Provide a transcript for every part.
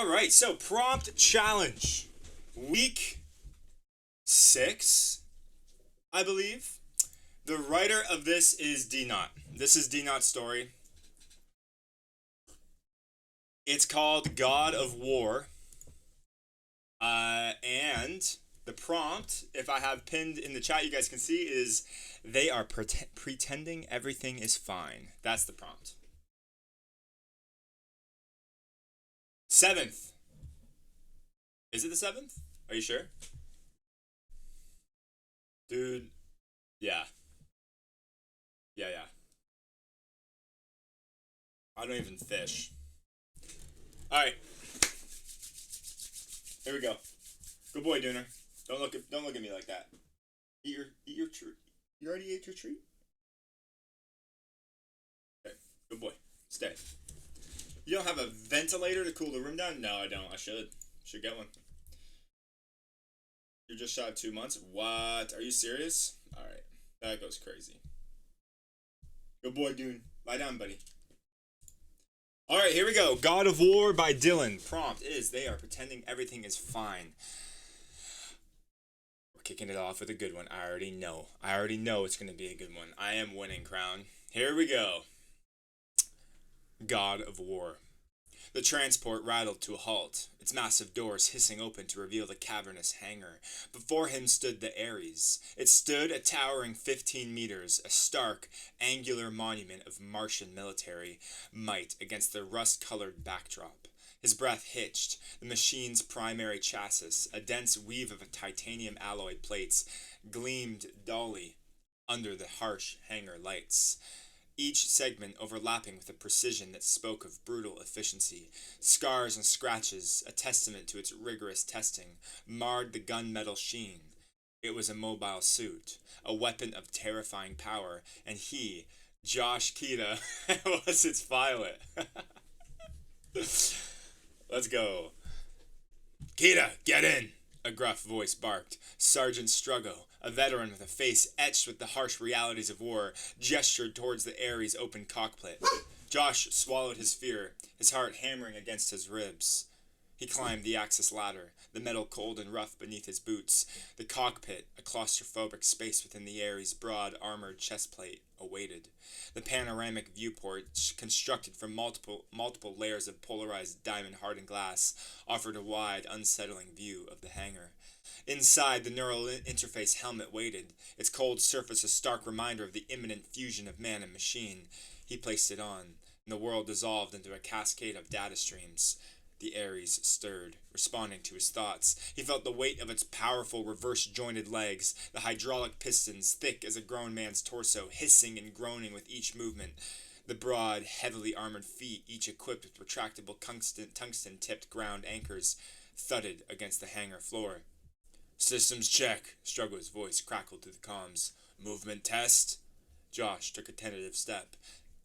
All right, so prompt challenge. Week 6, I believe. The writer of this is D Not. This is D Not's story. It's called God of War. And the prompt, if I have pinned in the chat, you guys can see, is they are pretending everything is fine. That's the prompt. 7th. Is it the 7th? Are you sure? Dude, yeah. Yeah. I don't even fish. Alright. Here we go. Good boy, Dooner. Don't look at me like that. Eat your treat. You already ate your treat? Okay. Good boy. Stay. You don't have a ventilator to cool the room down? No, I don't. I should. Should get one. You're just shy of 2 months? What? Are you serious? Alright. That goes crazy. Good boy, Dune. Lie down, buddy. Alright, here we go. God of War by Dylan. Prompt is they are pretending everything is fine. We're kicking it off with a good one. I already know it's going to be a good one. I am winning, Crown. Here we go. God of War. The transport rattled to a halt, its massive doors hissing open to reveal the cavernous hangar. Before him stood the Ares. It stood a towering 15 meters, a stark, angular monument of Martian military might against the rust-colored backdrop. His breath hitched. The machine's primary chassis, a dense weave of titanium alloy plates, gleamed dully under the harsh hangar lights. Each segment overlapping with a precision that spoke of brutal efficiency. Scars and scratches, a testament to its rigorous testing, marred the gunmetal sheen. It was a mobile suit, a weapon of terrifying power, and he, Josh Kita, was its pilot. Let's go. Kita, get in! A gruff voice barked. Sergeant Struggo, a veteran with a face etched with the harsh realities of war, gestured towards the Ares' open cockpit. Josh swallowed his fear, his heart hammering against his ribs. He climbed the access ladder, the metal cold and rough beneath his boots. The cockpit, a claustrophobic space within the Ares' broad armored chestplate, awaited. The panoramic viewport, constructed from multiple layers of polarized diamond-hardened glass, offered a wide, unsettling view of the hangar. Inside, the neural interface helmet waited, its cold surface a stark reminder of the imminent fusion of man and machine. He placed it on, and the world dissolved into a cascade of data streams. The Ares stirred, responding to his thoughts. He felt the weight of its powerful reverse-jointed legs, the hydraulic pistons, thick as a grown man's torso, hissing and groaning with each movement. The broad, heavily armored feet, each equipped with retractable tungsten-tipped ground anchors, thudded against the hangar floor. Systems check, Struggo's voice crackled through the comms. Movement test? Josh took a tentative step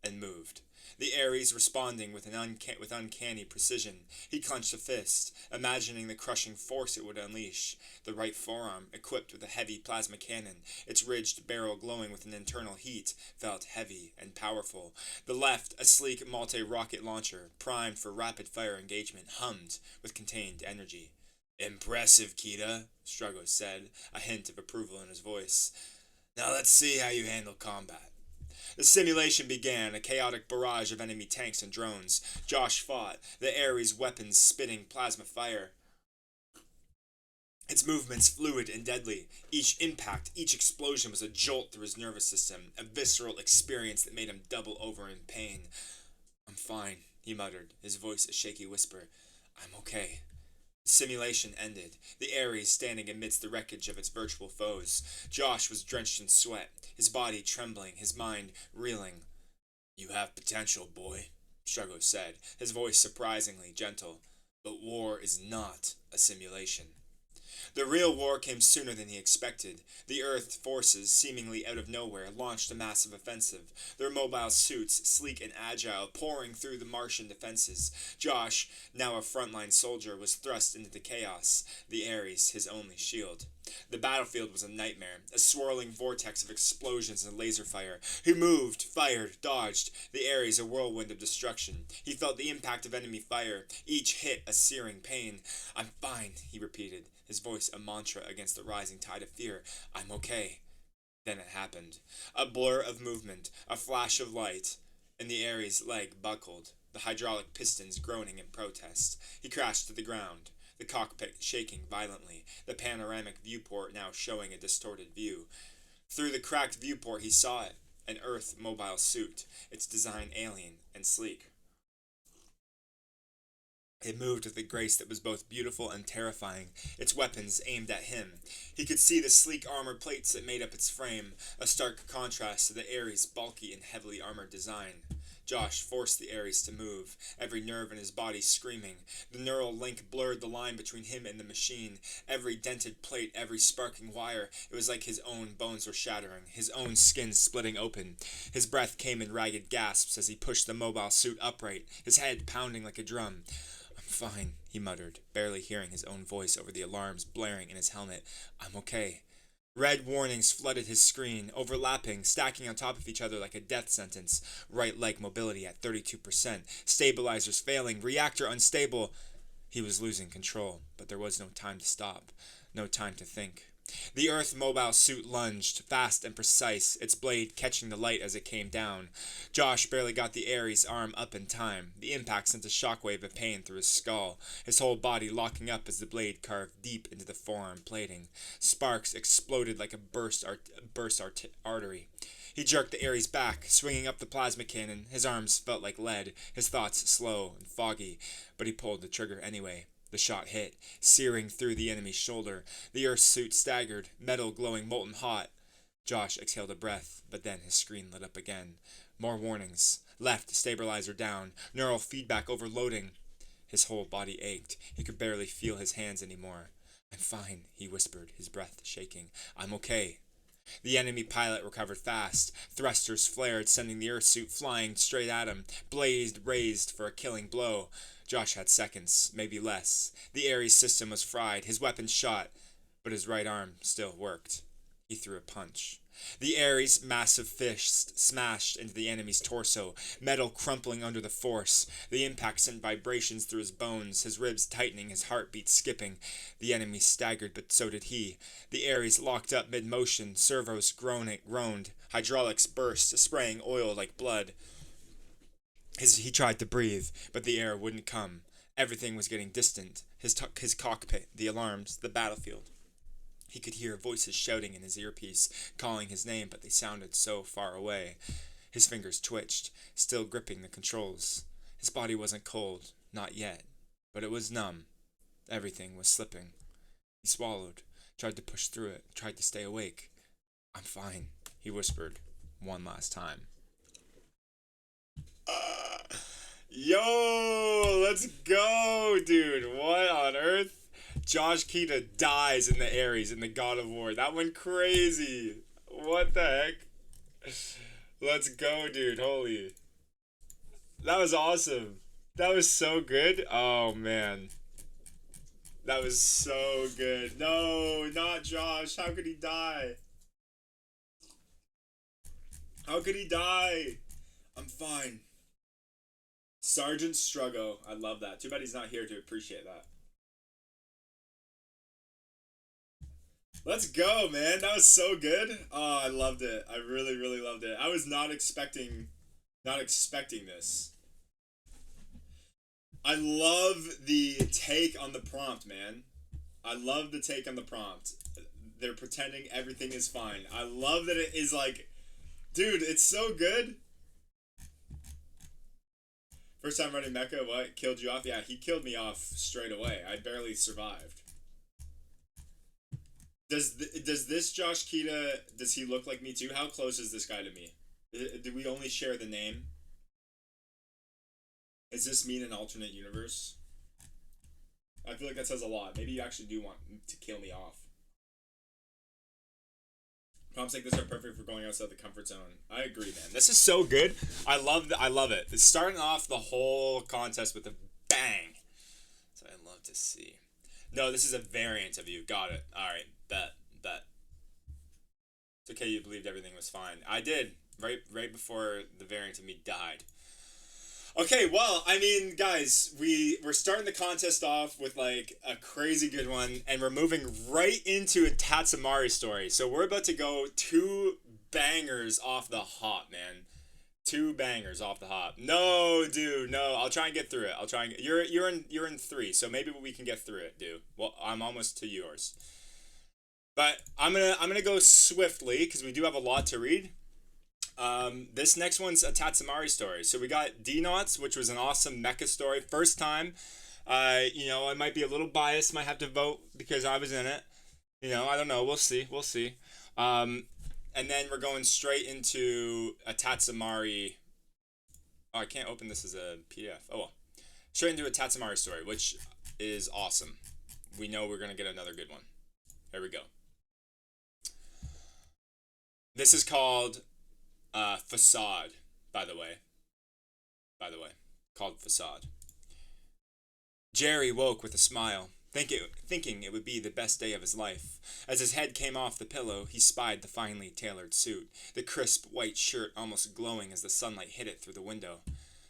and moved. The Ares responding with uncanny precision. He clenched a fist, imagining the crushing force it would unleash. The right forearm, equipped with a heavy plasma cannon, its ridged barrel glowing with an internal heat, felt heavy and powerful. The left, a sleek multi-rocket launcher, primed for rapid-fire engagement, hummed with contained energy. Impressive, Kita, Struggo said, a hint of approval in his voice. Now let's see how you handle combat. The simulation began, a chaotic barrage of enemy tanks and drones. Josh fought, the Ares weapons spitting plasma fire. Its movements fluid and deadly. Each impact, each explosion was a jolt through his nervous system, a visceral experience that made him double over in pain. I'm fine, he muttered, his voice a shaky whisper. I'm okay. The simulation ended, the Ares standing amidst the wreckage of its virtual foes. Josh was drenched in sweat, his body trembling, his mind reeling. You have potential, boy, Struggo said, his voice surprisingly gentle. But war is not a simulation. The real war came sooner than he expected. The Earth forces, seemingly out of nowhere, launched a massive offensive, their mobile suits, sleek and agile, pouring through the Martian defenses. Josh, now a frontline soldier, was thrust into the chaos, the Ares his only shield. The battlefield was a nightmare, a swirling vortex of explosions and laser fire. He moved, fired, dodged, the Ares a whirlwind of destruction. He felt the impact of enemy fire, each hit a searing pain. "I'm fine," he repeated, his voice a mantra against the rising tide of fear. "I'm okay." Then it happened. A blur of movement, a flash of light, and the Ares' leg buckled, the hydraulic pistons groaning in protest. He crashed to the ground, the cockpit shaking violently, the panoramic viewport now showing a distorted view. Through the cracked viewport he saw it, an Earth mobile suit, its design alien and sleek. It moved with a grace that was both beautiful and terrifying, its weapons aimed at him. He could see the sleek armor plates that made up its frame, a stark contrast to the Ares' bulky and heavily armored design. Josh forced the Ares to move, every nerve in his body screaming. The neural link blurred the line between him and the machine. Every dented plate, every sparking wire, it was like his own bones were shattering, his own skin splitting open. His breath came in ragged gasps as he pushed the mobile suit upright, his head pounding like a drum. "I'm fine," he muttered, barely hearing his own voice over the alarms blaring in his helmet. "I'm okay." Red warnings flooded his screen, overlapping, stacking on top of each other like a death sentence. Right leg mobility at 32%, stabilizers failing, reactor unstable. He was losing control, but there was no time to stop, no time to think. The Earth mobile suit lunged, fast and precise, its blade catching the light as it came down. Josh barely got the Ares' arm up in time. The impact sent a shockwave of pain through his skull, his whole body locking up as the blade carved deep into the forearm plating. Sparks exploded like a burst artery. He jerked the Ares back, swinging up the plasma cannon. His arms felt like lead, his thoughts slow and foggy, but he pulled the trigger anyway. The shot hit, searing through the enemy's shoulder. The Earth suit staggered, metal glowing molten hot. Josh exhaled a breath, but then his screen lit up again. More warnings. Left stabilizer down, neural feedback overloading. His whole body ached. He could barely feel his hands anymore. "I'm fine," he whispered, his breath shaking. "I'm okay." The enemy pilot recovered fast. Thrusters flared, sending the Earth suit flying straight at him, blazed raised for a killing blow. Josh had seconds, maybe less. The Ares system was fried, his weapon shot, but his right arm still worked. He threw a punch. The Ares' massive fist smashed into the enemy's torso, metal crumpling under the force. The impact sent vibrations through his bones, his ribs tightening, his heartbeat skipping. The enemy staggered, but so did he. The Ares locked up mid-motion, servos groaned, hydraulics burst, spraying oil like blood. He tried to breathe, but the air wouldn't come. Everything was getting distant. His cockpit, the alarms, the battlefield. He could hear voices shouting in his earpiece, calling his name, but they sounded so far away. His fingers twitched, still gripping the controls. His body wasn't cold, not yet, but it was numb. Everything was slipping. He swallowed, tried to push through it, tried to stay awake. "I'm fine," he whispered, one last time. Yo, let's go, dude. What on earth? Josh Kita dies in the Ares in the God of War. That went crazy. What the heck? Let's go, dude. Holy. That was awesome. That was so good. Oh, man. That was so good. No, not Josh. How could he die? How could he die? I'm fine. Sergeant Struggo. I love that. Too bad he's not here to appreciate that. Let's go, man. That was so good. Oh, I loved it. I really, really loved it. I was not expecting this. I love the take on the prompt, man. I love the take on the prompt. They're pretending everything is fine. I love that it is like, dude, it's so good. First time running Mecha, what? Killed you off? Yeah, he killed me off straight away. I barely survived. Does this Josh Kita, does he look like me too? How close is this guy to me? Do we only share the name? Is this me in an alternate universe? I feel like that says a lot. Maybe you actually do want to kill me off. Prompts like this are perfect for going outside the comfort zone. I agree, man. This is so good. I love it. It's starting off the whole contest with a bang. So I love to see. No, this is a variant of you. Got it. All right. Bet. It's okay. You believed everything was fine. I did. Right before the variant of me died. Okay, well, I mean, guys, we're starting the contest off with like a crazy good one, and we're moving right into a Tatsumari story. So we're about to go two bangers off the hop, man. Two bangers off the hop. No, dude, no. I'll try and get through it. I'll try and you're in three, so maybe we can get through it, dude. Well, I'm almost to yours, but I'm gonna go swiftly because we do have a lot to read. This next one's a Tatsumari story. So we got D-Nauts, which was an awesome mecha story. First time. I might be a little biased, might have to vote because I was in it. I don't know. We'll see. We'll see. And then we're going straight into a Tatsumari. Oh, I can't open this as a PDF. Oh well. Straight into a Tatsumari story, which is awesome. We know we're going to get another good one. There we go. This is called Facade, by the way. Called Facade. Jerry woke with a smile, thinking it would be the best day of his life. As his head came off the pillow, he spied the finely tailored suit, the crisp white shirt almost glowing as the sunlight hit it through the window.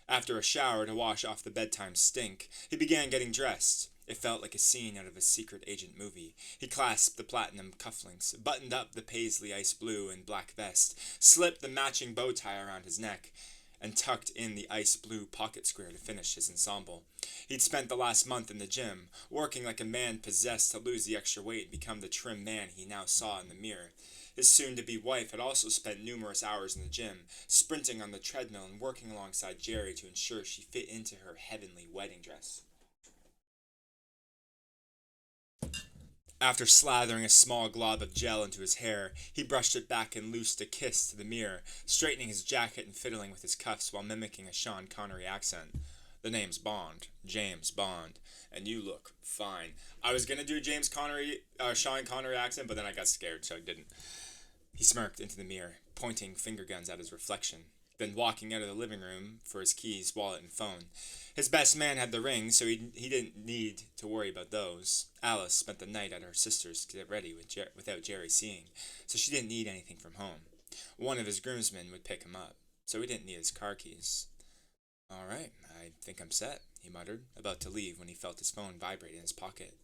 After a shower to wash off the bedtime stink, he began getting dressed. It felt like a scene out of a secret agent movie. He clasped the platinum cufflinks, buttoned up the paisley ice blue and black vest, slipped the matching bow tie around his neck, and tucked in the ice blue pocket square to finish his ensemble. He'd spent the last month in the gym, working like a man possessed to lose the extra weight and become the trim man he now saw in the mirror. His soon-to-be wife had also spent numerous hours in the gym, sprinting on the treadmill and working alongside Jerry to ensure she fit into her heavenly wedding dress. After slathering a small glob of gel into his hair, he brushed it back and loosed a kiss to the mirror, straightening his jacket and fiddling with his cuffs while mimicking a Sean Connery accent. The name's Bond, James Bond, and you look fine. I was gonna do a Sean Connery accent, but then I got scared, so I didn't. He smirked into the mirror, pointing finger guns at his reflection, then walking out of the living room for his keys, wallet, and phone. His best man had the ring, so he didn't need to worry about those. Alice spent the night at her sister's to get ready without Jerry seeing, so she didn't need anything from home. One of his groomsmen would pick him up, so he didn't need his car keys. All right, I think I'm set, he muttered, about to leave when he felt his phone vibrate in his pocket.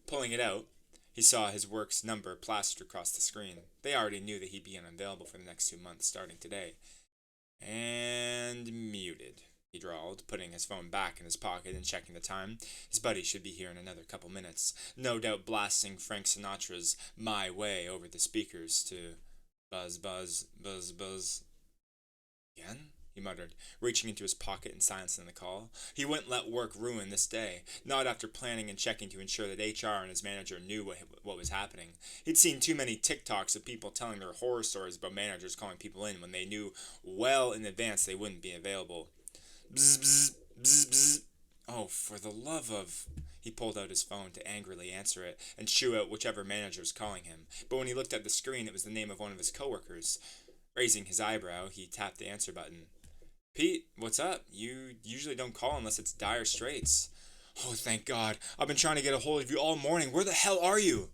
Pulling it out, he saw his work's number plastered across the screen. They already knew that he'd be unavailable for the next 2 months, starting today. And muted, he drawled, putting his phone back in his pocket and checking the time. His buddy should be here in another couple minutes, no doubt blasting Frank Sinatra's My Way over the speakers to buzz, buzz, buzz, buzz. Again? He muttered, reaching into his pocket and silencing the call. He wouldn't let work ruin this day, not after planning and checking to ensure that HR and his manager knew what was happening. He'd seen too many TikToks of people telling their horror stories about managers calling people in when they knew well in advance they wouldn't be available. Bzz, bzz, bzz, bzz. Oh, for the love of... He pulled out his phone to angrily answer it and shoo out whichever manager was calling him. But when he looked at the screen, it was the name of one of his coworkers. Raising his eyebrow, he tapped the answer button. Pete, what's up? You usually don't call unless it's dire straits. Oh, thank God. I've been trying to get a hold of you all morning. Where the hell are you?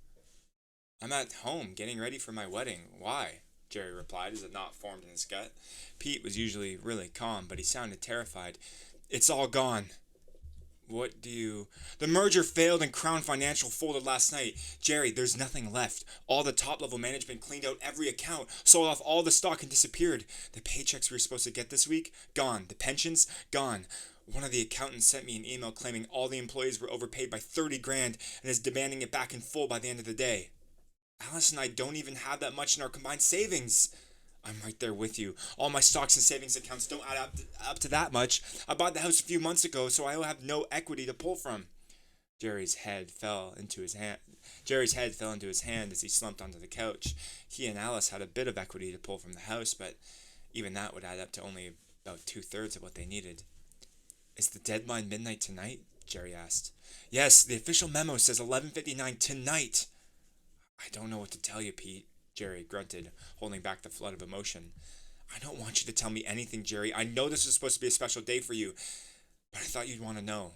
I'm at home, getting ready for my wedding. Why? Jerry replied as a knot formed in his gut. Pete was usually really calm, but he sounded terrified. It's all gone. What do you... The merger failed and Crown Financial folded last night. Jerry, there's nothing left. All the top-level management cleaned out every account, sold off all the stock and disappeared. The paychecks we were supposed to get this week? Gone. The pensions? Gone. One of the accountants sent me an email claiming all the employees were overpaid by 30 grand and is demanding it back in full by the end of the day. Alice and I don't even have that much in our combined savings. I'm right there with you. All my stocks and savings accounts don't add up to that much. I bought the house a few months ago, so I have no equity to pull from. Jerry's head fell into his hand as he slumped onto the couch. He and Alice had a bit of equity to pull from the house, but even that would add up to only about 2/3 of what they needed. Is the deadline midnight tonight? Jerry asked. Yes, the official memo says 11:59 tonight. I don't know what to tell you, Pete, Jerry grunted, holding back the flood of emotion. I don't want you to tell me anything, Jerry. I know this was supposed to be a special day for you, but I thought you'd want to know.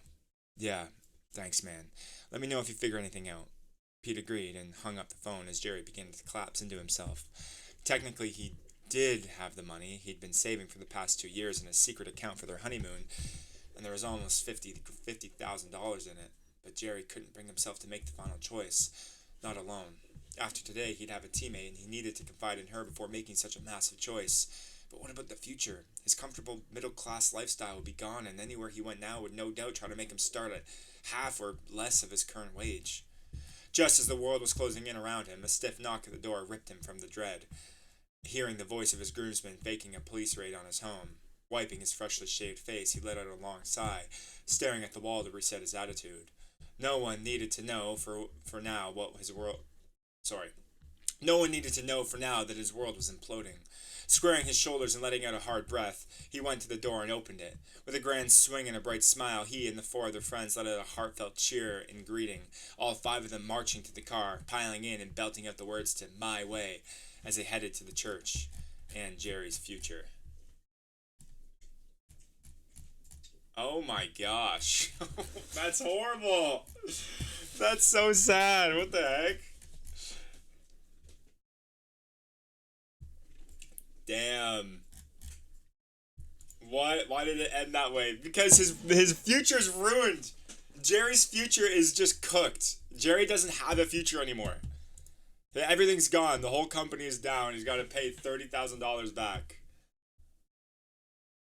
Yeah, thanks, man. Let me know if you figure anything out. Pete agreed and hung up the phone as Jerry began to collapse into himself. Technically, he did have the money he'd been saving for the past 2 years in a secret account for their honeymoon, and there was almost $50,000 in it. But Jerry couldn't bring himself to make the final choice, not alone. After today, he'd have a teammate, and he needed to confide in her before making such a massive choice. But what about the future? His comfortable middle-class lifestyle would be gone, and anywhere he went now would no doubt try to make him start at half or less of his current wage. Just as the world was closing in around him, a stiff knock at the door ripped him from the dread. Hearing the voice of his groomsman faking a police raid on his home, wiping his freshly shaved face, he let out a long sigh, staring at the wall to reset his attitude. No one needed to know for now what his world... Sorry. No one needed to know for now that his world was imploding. Squaring his shoulders and letting out a hard breath, he went to the door and opened it. With a grand swing and a bright smile, he and the four other friends let out a heartfelt cheer in greeting, all five of them marching to the car, piling in and belting out the words to "My Way" as they headed to the church and Jerry's future. Oh my gosh. That's horrible. That's so sad. What the heck? Damn. Why did it end that way? Because his future's ruined. Jerry's future is just cooked. Jerry doesn't have a future anymore. Everything's gone. The whole company is down. He's got to pay $30,000 back.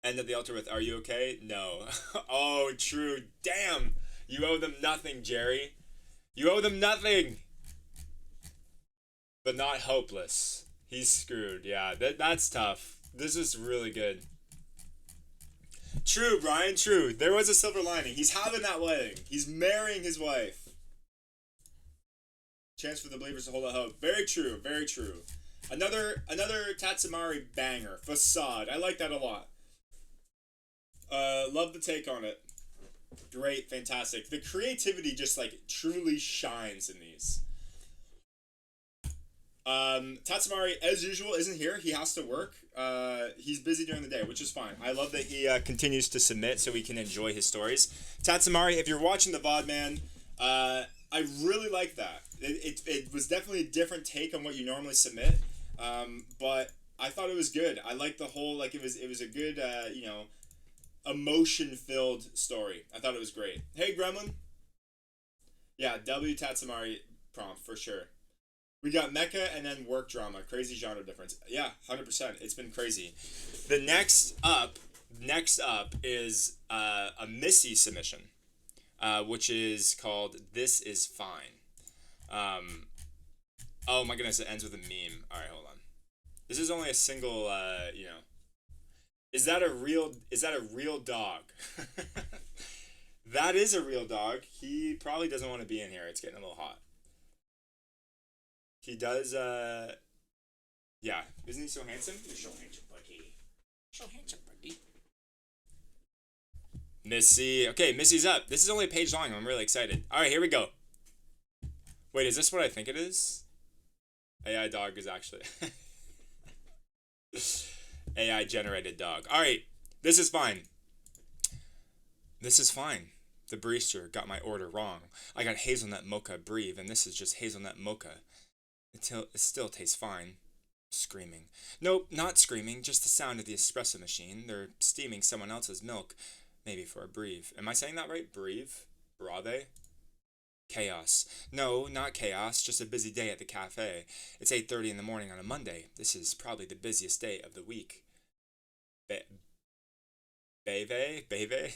End of the altar with, "Are you okay?" No. Oh, true. Damn. You owe them nothing, Jerry. You owe them nothing. But not hopeless. He's screwed. Yeah, that's tough. This is really good. True, Brian, true. There was a silver lining. He's having that wedding. He's marrying his wife. Chance for the believers to hold out hope. Very true, very true. Another Tatsumari banger. Facade. I like that a lot. Love the take on it. Great, fantastic. The creativity just like truly shines in these. Tatsumari, as usual, isn't here. He has to work. He's busy during the day, which is fine. I love that he continues to submit so we can enjoy his stories. Tatsumari, if you're watching the VOD, man, I really like that. It was definitely a different take on what you normally submit, but I thought it was good. I liked the whole, like, it was a good, emotion-filled story. I thought it was great. Hey, Gremlin. Yeah, W Tatsumari prompt, for sure. We got mecha and then work drama. Crazy genre difference. Yeah, 100%. It's been crazy. The next up is a Missy submission, which is called "This Is Fine." Oh my goodness! It ends with a meme. All right, hold on. This is only a single. Is that a real dog? That is a real dog. He probably doesn't want to be in here. It's getting a little hot. He does, yeah. Isn't he so handsome? You're so handsome, buddy. So handsome, buddy. Missy. Okay, Missy's up. This is only a page long. I'm really excited. All right, here we go. Wait, is this what I think it is? AI dog is actually... AI generated dog. All right, this is fine. This is fine. The barista got my order wrong. I got hazelnut mocha breve, and this is just hazelnut mocha. It still tastes fine. Screaming. Nope, not screaming, just the sound of the espresso machine. They're steaming someone else's milk, maybe for a breve. Am I saying that right? Breve? Brave? Chaos. No, not chaos, just a busy day at the cafe. It's 8:30 in the morning on a Monday. This is probably the busiest day of the week. Beve?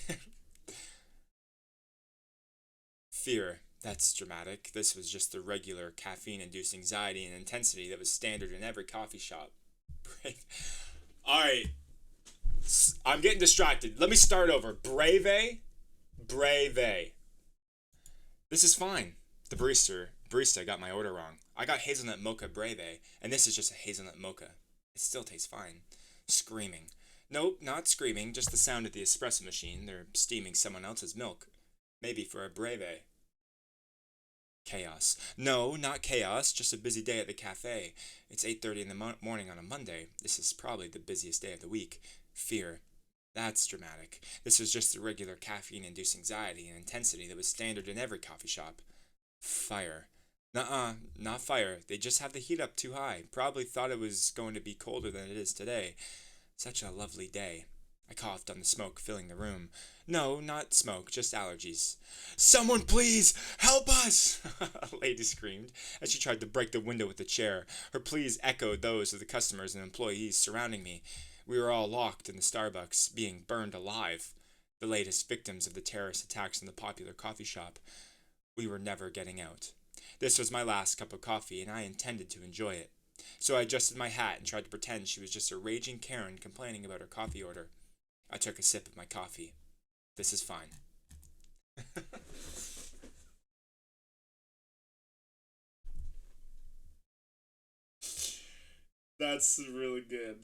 Fear. That's dramatic. This was just the regular caffeine-induced anxiety and intensity that was standard in every coffee shop. Alright. I'm getting distracted. Let me start over. Brave. This is fine. The barista got my order wrong. I got hazelnut mocha breve, and this is just a hazelnut mocha. It still tastes fine. Screaming. Nope, not screaming, just the sound of the espresso machine. They're steaming someone else's milk. Maybe for a breve. Chaos. No, not chaos, just a busy day at the cafe. It's 8:30 in the morning on a Monday. This is probably the busiest day of the week. Fear. That's dramatic. This was just the regular caffeine-induced anxiety and intensity that was standard in every coffee shop. Fire. Nuh-uh, not fire. They just have the heat up too high. Probably thought it was going to be colder than it is today. Such a lovely day. I coughed on the smoke filling the room. No, not smoke, just allergies. Someone please, help us! A lady screamed as she tried to break the window with a chair. Her pleas echoed those of the customers and employees surrounding me. We were all locked in the Starbucks, being burned alive. The latest victims of the terrorist attacks in the popular coffee shop. We were never getting out. This was my last cup of coffee, and I intended to enjoy it. So I adjusted my hat and tried to pretend she was just a raging Karen complaining about her coffee order. I took a sip of my coffee. This is fine. That's really good.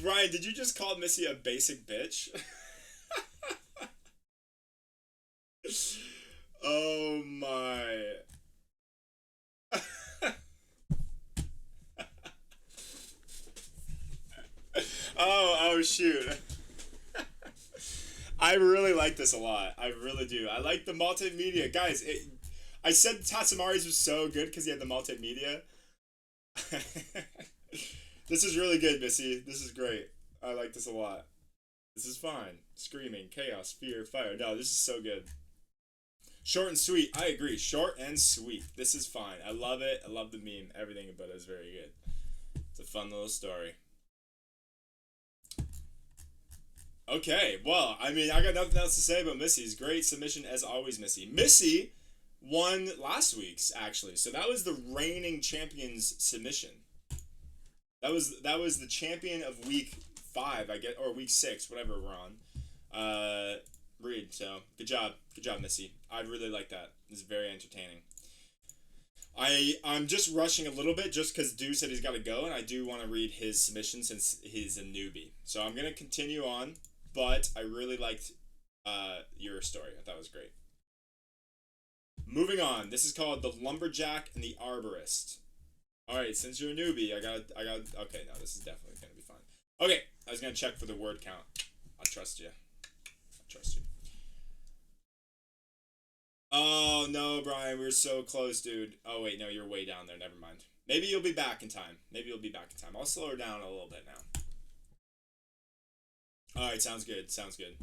Brian, did you just call Missy a basic bitch? Oh my. Oh shoot. I really like this a lot. I really do. I like the multimedia. Guys, I said Tatsamari's was so good because he had the multimedia. This is really good, Missy. This is great. I like this a lot. This is fine. Screaming, chaos, fear, fire. No, this is so good. Short and sweet. I agree. Short and sweet. This is fine. I love it. I love the meme. Everything about it is very good. It's a fun little story. Okay, well, I mean, I got nothing else to say about Missy's great submission as always, Missy. Missy won last week's actually, so that was the reigning champion's submission. That was the champion of week 5, I get, or week 6, whatever we're on. Read. So good job, Missy. I really like that. It's very entertaining. I'm just rushing a little bit just because Dew said he's got to go, and I do want to read his submission since he's a newbie. So I'm gonna continue on, but I really liked your story. I thought it was great. Moving on. This is called The Lumberjack and the Arborist. Alright, since you're a newbie, I got. Okay, no, this is definitely gonna be fine. Okay, I was gonna check for the word count. I trust you. I trust you. Oh no, Brian, we were so close, dude. Oh wait, no, you're way down there. Never mind. Maybe you'll be back in time. Maybe you'll be back in time. I'll slow her down a little bit now. All right, sounds good. Sounds good.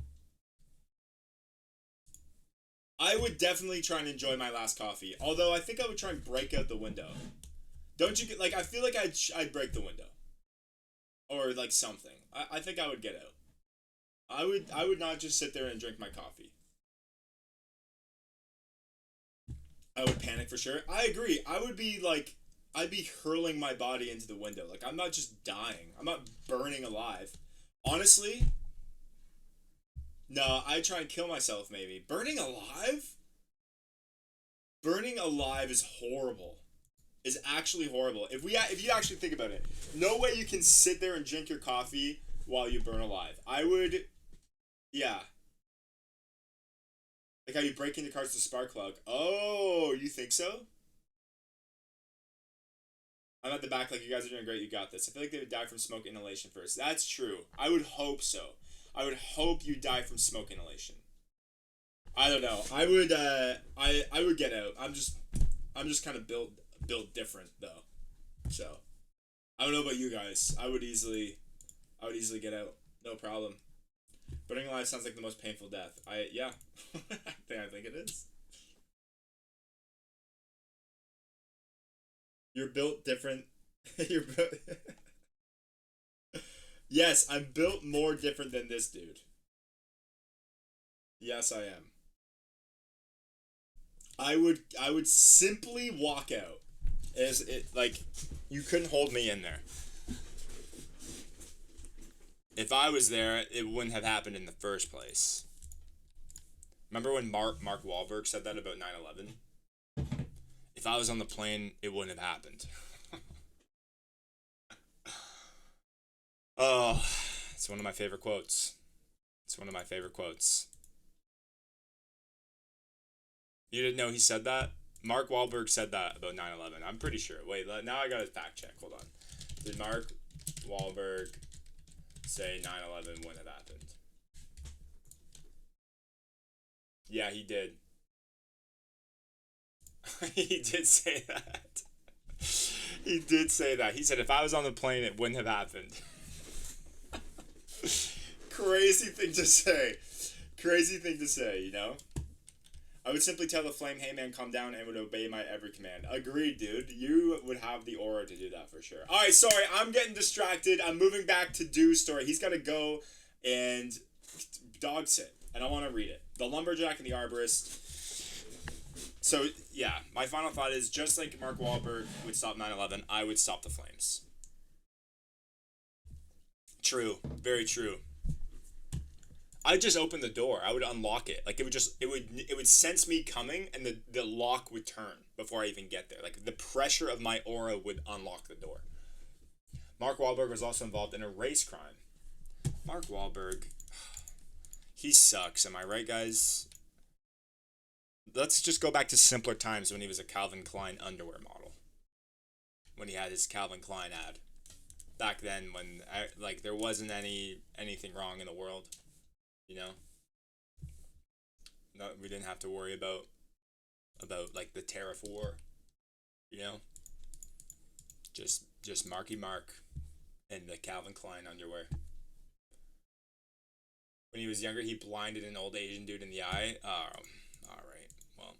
I would definitely try and enjoy my last coffee. Although I think I would try and break out the window. Don't you get like? I feel like I'd break the window or like something. I think I would get out. I would not just sit there and drink my coffee. I would panic for sure. I agree. I would be like, I'd be hurling my body into the window. Like, I'm not just dying. I'm not burning alive. Honestly, no, I'd try and kill myself maybe. Burning alive? Burning alive is horrible. Is actually horrible. If you actually think about it, no way you can sit there and drink your coffee while you burn alive. I would, yeah. Like how you break into cars to spark plug. Oh, you think so? I'm at the back like you guys are doing great. You got this. I feel like they would die from smoke inhalation first. That's true. I would hope so. I would hope you die from smoke inhalation. I don't know. I would get out. I'm just kind of built different though. So I don't know about you guys. I would easily get out. No problem. Burning alive sounds like the most painful death. Yeah. I think it is. You're built different. You're built. Yes, I'm built more different than this dude. Yes, I am. I would simply walk out. As it like you couldn't hold me in there. If I was there, it wouldn't have happened in the first place. Remember when Mark Wahlberg said that about 9/11? If I was on the plane, it wouldn't have happened. Oh, It's one of my favorite quotes. It's one of my favorite quotes. You didn't know he said that? Mark Wahlberg said that about 9/11. I'm pretty sure. Wait, now I gotta fact check. Hold on. Did Mark Wahlberg say 9/11 when it happened? Yeah, he did. He did say that. He did say that. He said if I was on the plane, it wouldn't have happened. Crazy thing to say. Crazy thing to say, you know? I would simply tell the flame, hey man, calm down, and would obey my every command. Agreed, dude. You would have the aura to do that for sure. Alright, sorry, I'm getting distracted. I'm moving back to Dew's story. He's got to go and dog sit, and I want to read it. The lumberjack and the arborist. So, yeah, my final thought is just like Mark Wahlberg would stop 9/11, I would stop the flames. True. Very true. I'd just open the door. I would unlock it. Like it would sense me coming, and the lock would turn before I even get there. Like the pressure of my aura would unlock the door. Mark Wahlberg was also involved in a race crime. Mark Wahlberg, he sucks. Am I right, guys? Let's just go back to simpler times when he was a Calvin Klein underwear model. When he had his Calvin Klein ad. Back then, when there wasn't anything wrong in the world. You know, no, we didn't have to worry about like the tariff war. You know, just Marky Mark and the Calvin Klein underwear. When he was younger, he blinded an old Asian dude in the eye. Oh, all right. Well,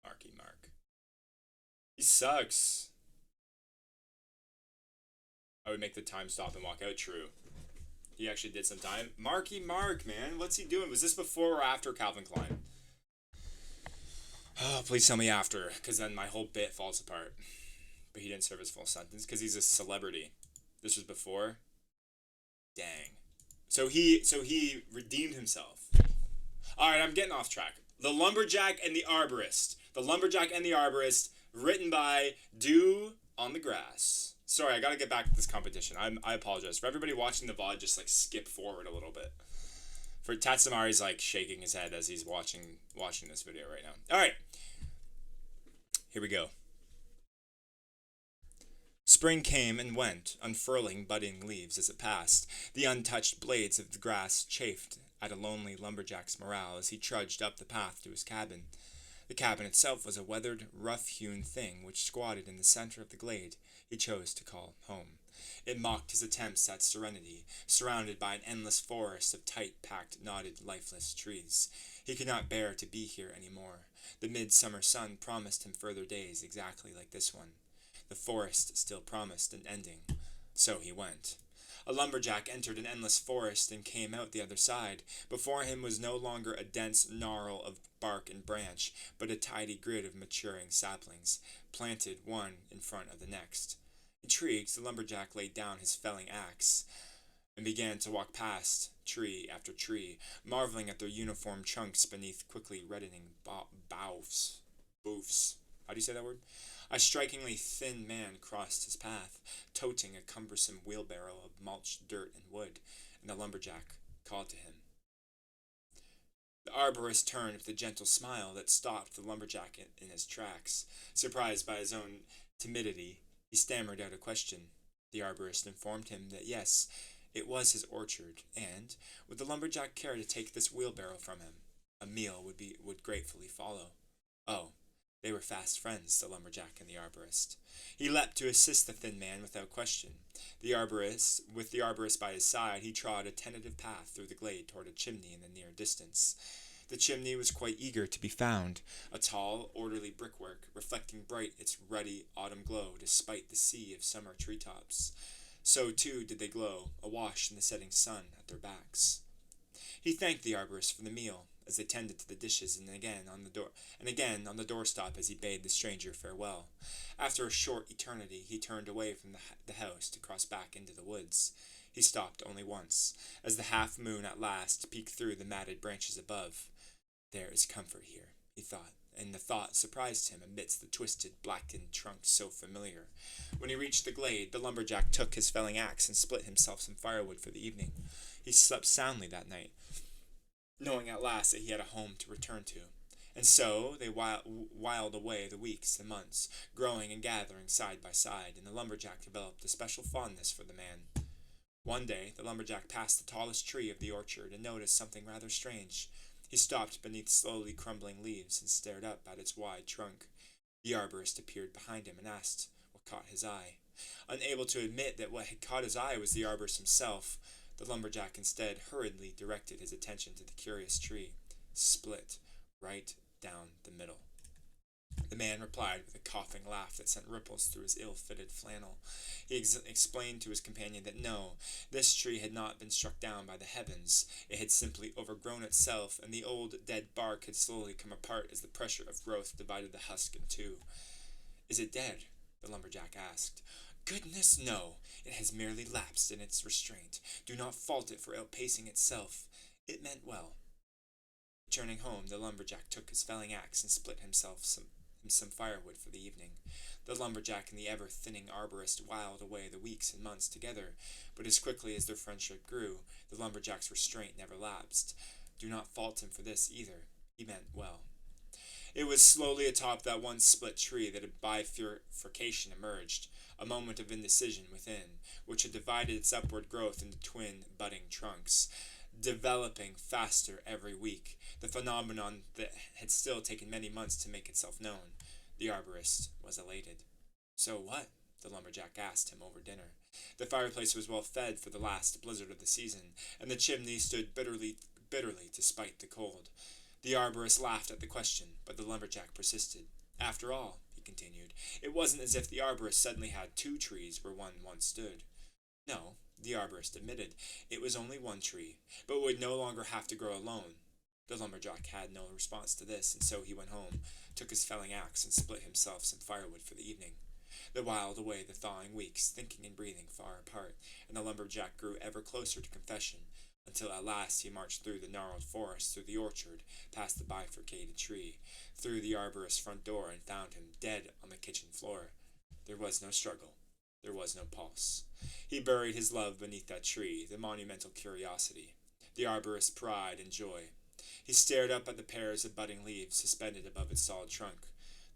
Marky Mark, he sucks. I would make the time stop and walk out. True. He actually did some time. Marky Mark, man. What's he doing? Was this before or after Calvin Klein? Oh, please tell me after, because then my whole bit falls apart. But he didn't serve his full sentence, because he's a celebrity. This was before? Dang. So he redeemed himself. Alright, I'm getting off track. The Lumberjack and the Arborist. The Lumberjack and the Arborist, written by Dew on the Grass. Sorry, I gotta get back to this competition. I apologize. For everybody watching the VOD, just skip forward a little bit. For Tatsumari's shaking his head as he's watching this video right now. Alright. Here we go. Spring came and went, unfurling budding leaves as it passed. The untouched blades of the grass chafed at a lonely lumberjack's morale as he trudged up the path to his cabin. The cabin itself was a weathered, rough-hewn thing which squatted in the center of the glade he chose to call home. It mocked his attempts at serenity, surrounded by an endless forest of tight-packed, knotted, lifeless trees. He could not bear to be here any more. The midsummer sun promised him further days exactly like this one. The forest still promised an ending. So he went. A lumberjack entered an endless forest and came out the other side. Before him was no longer a dense gnarl of bark and branch, but a tidy grid of maturing saplings, planted one in front of the next. Intrigued, the lumberjack laid down his felling axe and began to walk past tree after tree, marveling at their uniform trunks beneath quickly reddening boughs. Boofs. How do you say that word? A strikingly thin man crossed his path, toting a cumbersome wheelbarrow of mulched dirt and wood, and the lumberjack called to him. The arborist turned with a gentle smile that stopped the lumberjack in his tracks. Surprised by his own timidity, he stammered out a question. The arborist informed him that yes, it was his orchard, and would the lumberjack care to take this wheelbarrow from him? A meal would gratefully follow. Oh, they were fast friends, the lumberjack and the arborist. He leapt to assist the thin man without question. With the arborist by his side, he trod a tentative path through the glade toward a chimney in the near distance. The chimney was quite eager to be found, a tall, orderly brickwork, reflecting bright its ruddy autumn glow despite the sea of summer treetops. So, too, did they glow, awash in the setting sun at their backs. He thanked the arborist for the meal, as they tended to the dishes, and again on the doorstep as he bade the stranger farewell. After a short eternity, he turned away from the house to cross back into the woods. He stopped only once, as the half-moon at last peeked through the matted branches above. There is comfort here, he thought, and the thought surprised him amidst the twisted, blackened trunk so familiar. When he reached the glade, the lumberjack took his felling axe and split himself some firewood for the evening. He slept soundly that night, knowing at last that he had a home to return to. And so they whiled away the weeks and months, growing and gathering side by side, and the lumberjack developed a special fondness for the man. One day, the lumberjack passed the tallest tree of the orchard and noticed something rather strange. He stopped beneath slowly crumbling leaves and stared up at its wide trunk. The arborist appeared behind him and asked what caught his eye. Unable to admit that what had caught his eye was the arborist himself, the lumberjack instead hurriedly directed his attention to the curious tree, split right down the middle. The man replied with a coughing laugh that sent ripples through his ill-fitted flannel. He explained to his companion that no, this tree had not been struck down by the heavens. It had simply overgrown itself, and the old dead bark had slowly come apart as the pressure of growth divided the husk in two. "Is it dead?" the lumberjack asked. "Goodness, no. It has merely lapsed in its restraint. Do not fault it for outpacing itself. It meant well." Returning home, the lumberjack took his felling axe and split himself some firewood for the evening. The lumberjack and the ever-thinning arborist whiled away the weeks and months together, but as quickly as their friendship grew, the lumberjack's restraint never lapsed. Do not fault him for this either. He meant well. It was slowly atop that once split tree that a bifurcation emerged, a moment of indecision within, which had divided its upward growth into twin, budding trunks, developing faster every week, the phenomenon that had still taken many months to make itself known. The arborist was elated. "So what?" the lumberjack asked him over dinner. The fireplace was well fed for the last blizzard of the season, and the chimney stood bitterly to spite the cold. The arborist laughed at the question, but the lumberjack persisted. "After all," he continued, "it wasn't as if the arborist suddenly had two trees where one once stood." "No," the arborist admitted, "it was only one tree, but would no longer have to grow alone." The lumberjack had no response to this, and so he went home, took his felling axe, and split himself some firewood for the evening. They whiled away the thawing weeks, thinking and breathing far apart, and the lumberjack grew ever closer to confession, until at last he marched through the gnarled forest, through the orchard, past the bifurcated tree, through the arborist's front door, and found him dead on the kitchen floor. There was no struggle. There was no pulse. He buried his love beneath that tree, the monumental curiosity, the arborist's pride and joy. He stared up at the pairs of budding leaves suspended above its solid trunk.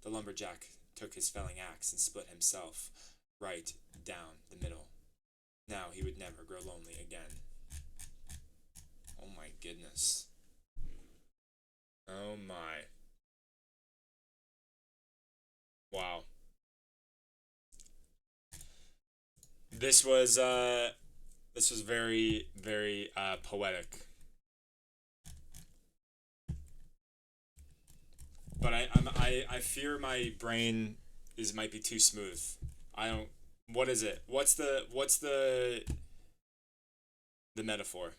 The lumberjack took his felling axe and split himself right down the middle. Now he would never grow lonely again. Oh my goodness. Oh my. Wow. This was very, very poetic. But I fear my brain might be too smooth. I don't. What is it? What's the metaphor?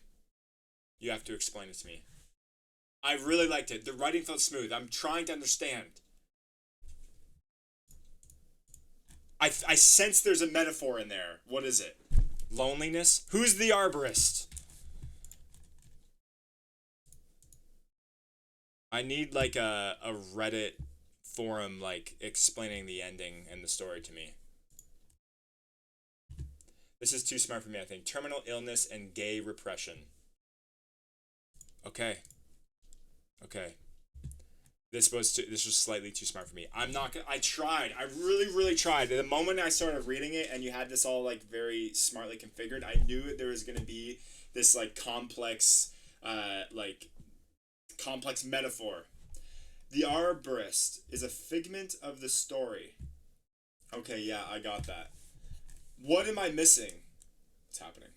You have to explain it to me. I really liked it. The writing felt smooth. I'm trying to understand. I sense there's a metaphor in there. What is it? Loneliness? Who's the arborist? I need like a Reddit forum like explaining the ending and the story to me. This is too smart for me, I think. Terminal illness and gay repression. Okay. Okay. This was slightly too smart for me. I'm not gonna. I tried. I really tried. The moment I started reading it, and you had this all like very smartly configured, I knew there was gonna be this like complex metaphor. The arborist is a figment of the story. Okay, yeah, I got that. What am I missing? What's happening?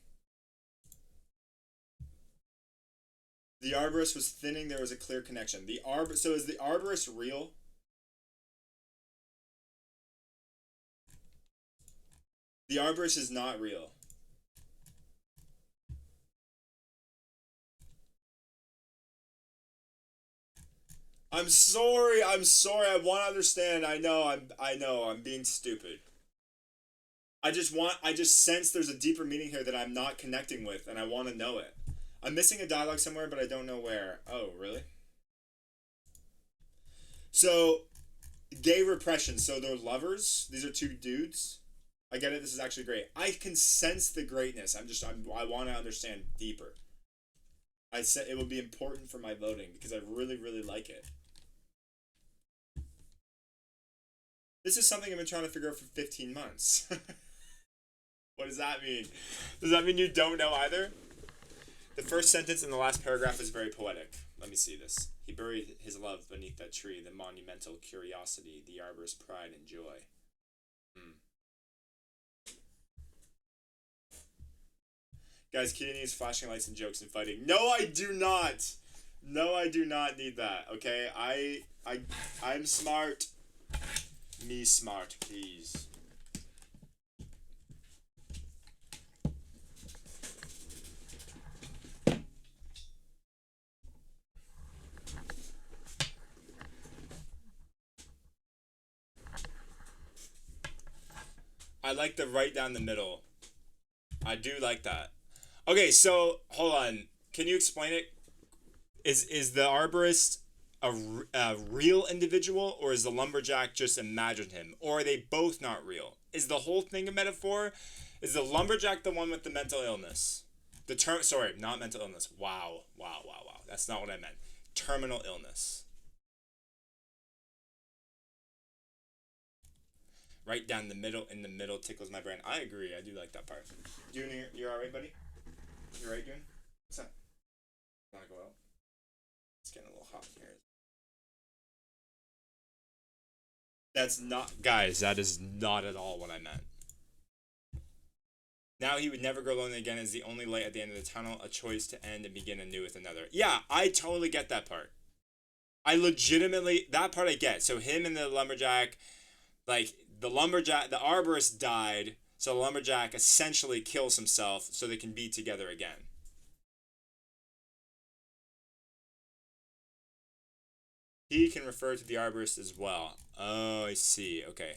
The arborist was thinning. There was a clear connection. So is the arborist real? The arborist is not real. I'm sorry. I'm sorry. I want to understand. I know. I'm being stupid. I just sense there's a deeper meaning here that I'm not connecting with, and I want to know it. I'm missing a dialogue somewhere, but I don't know where. Oh, really? So, gay repression. So they're lovers. These are two dudes. I get it. This is actually great. I can sense the greatness. I want to understand deeper. I said it will be important for my voting because I really, really like it. This is something I've been trying to figure out for 15 months. What does that mean? Does that mean you don't know either? The first sentence in the last paragraph is very poetic. Let me see this. He buried his love beneath that tree, the monumental curiosity, the arbor's pride and joy. Guys, Kitty needs flashing lights and jokes and fighting. No, I do not. No, I do not need that. Okay, I'm smart. Me smart, please. I like the right down the middle. I do like that. Okay, so hold on. Can you explain it? Is the arborist a real individual, or is the lumberjack just imagined him, or are they both not real? Is the whole thing a metaphor? Is the lumberjack the one with the mental illness? Sorry, not mental illness. Wow. That's not what I meant. Terminal illness. Right down the middle, in the middle tickles my brain. I agree. I do like that part. Junior, you're all right, buddy? You all right, June? What's up? Wanna go out? It's getting a little hot in here. That's not, guys. That is not at all what I meant. Now he would never grow lonely again as the only light at the end of the tunnel, a choice to end and begin anew with another. Yeah, I totally get that part. I legitimately, that part I get. So him and the lumberjack, like, the arborist died, so the lumberjack essentially kills himself so they can be together again. He can refer to the arborist as well. Oh, I see. Okay.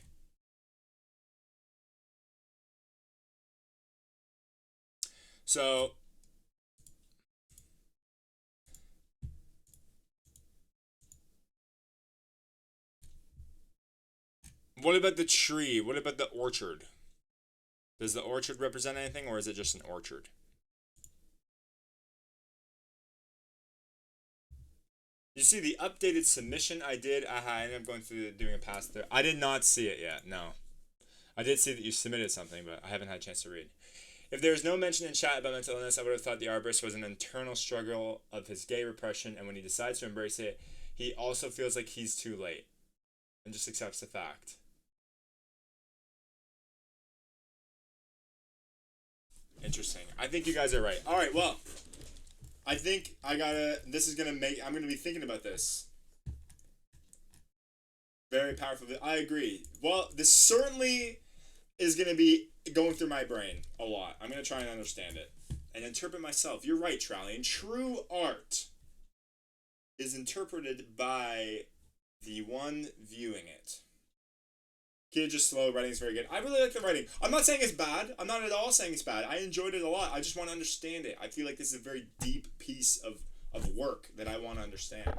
So, what about the tree? What about the orchard? Does the orchard represent anything, or is it just an orchard? You see the updated submission I did? I ended up going through doing a pass through. I did not see it yet. No, I did see that you submitted something, but I haven't had a chance to read. If there was no mention in chat about mental illness, I would have thought the arborist was an internal struggle of his gay repression, and when he decides to embrace it, he also feels like he's too late and just accepts the fact. Interesting. I think you guys are right. All right, well, I think I'm gonna be thinking about this. Very powerful. I agree. Well, this certainly is gonna be going through my brain a lot. I'm gonna try and understand it and interpret myself. You're right, Trallian. True art is interpreted by the one viewing it. Kid just slow, writing is very good. I really like the writing. I'm not saying it's bad. I'm not at all saying it's bad. I enjoyed it a lot. I just want to understand it. I feel like this is a very deep piece of work that I want to understand.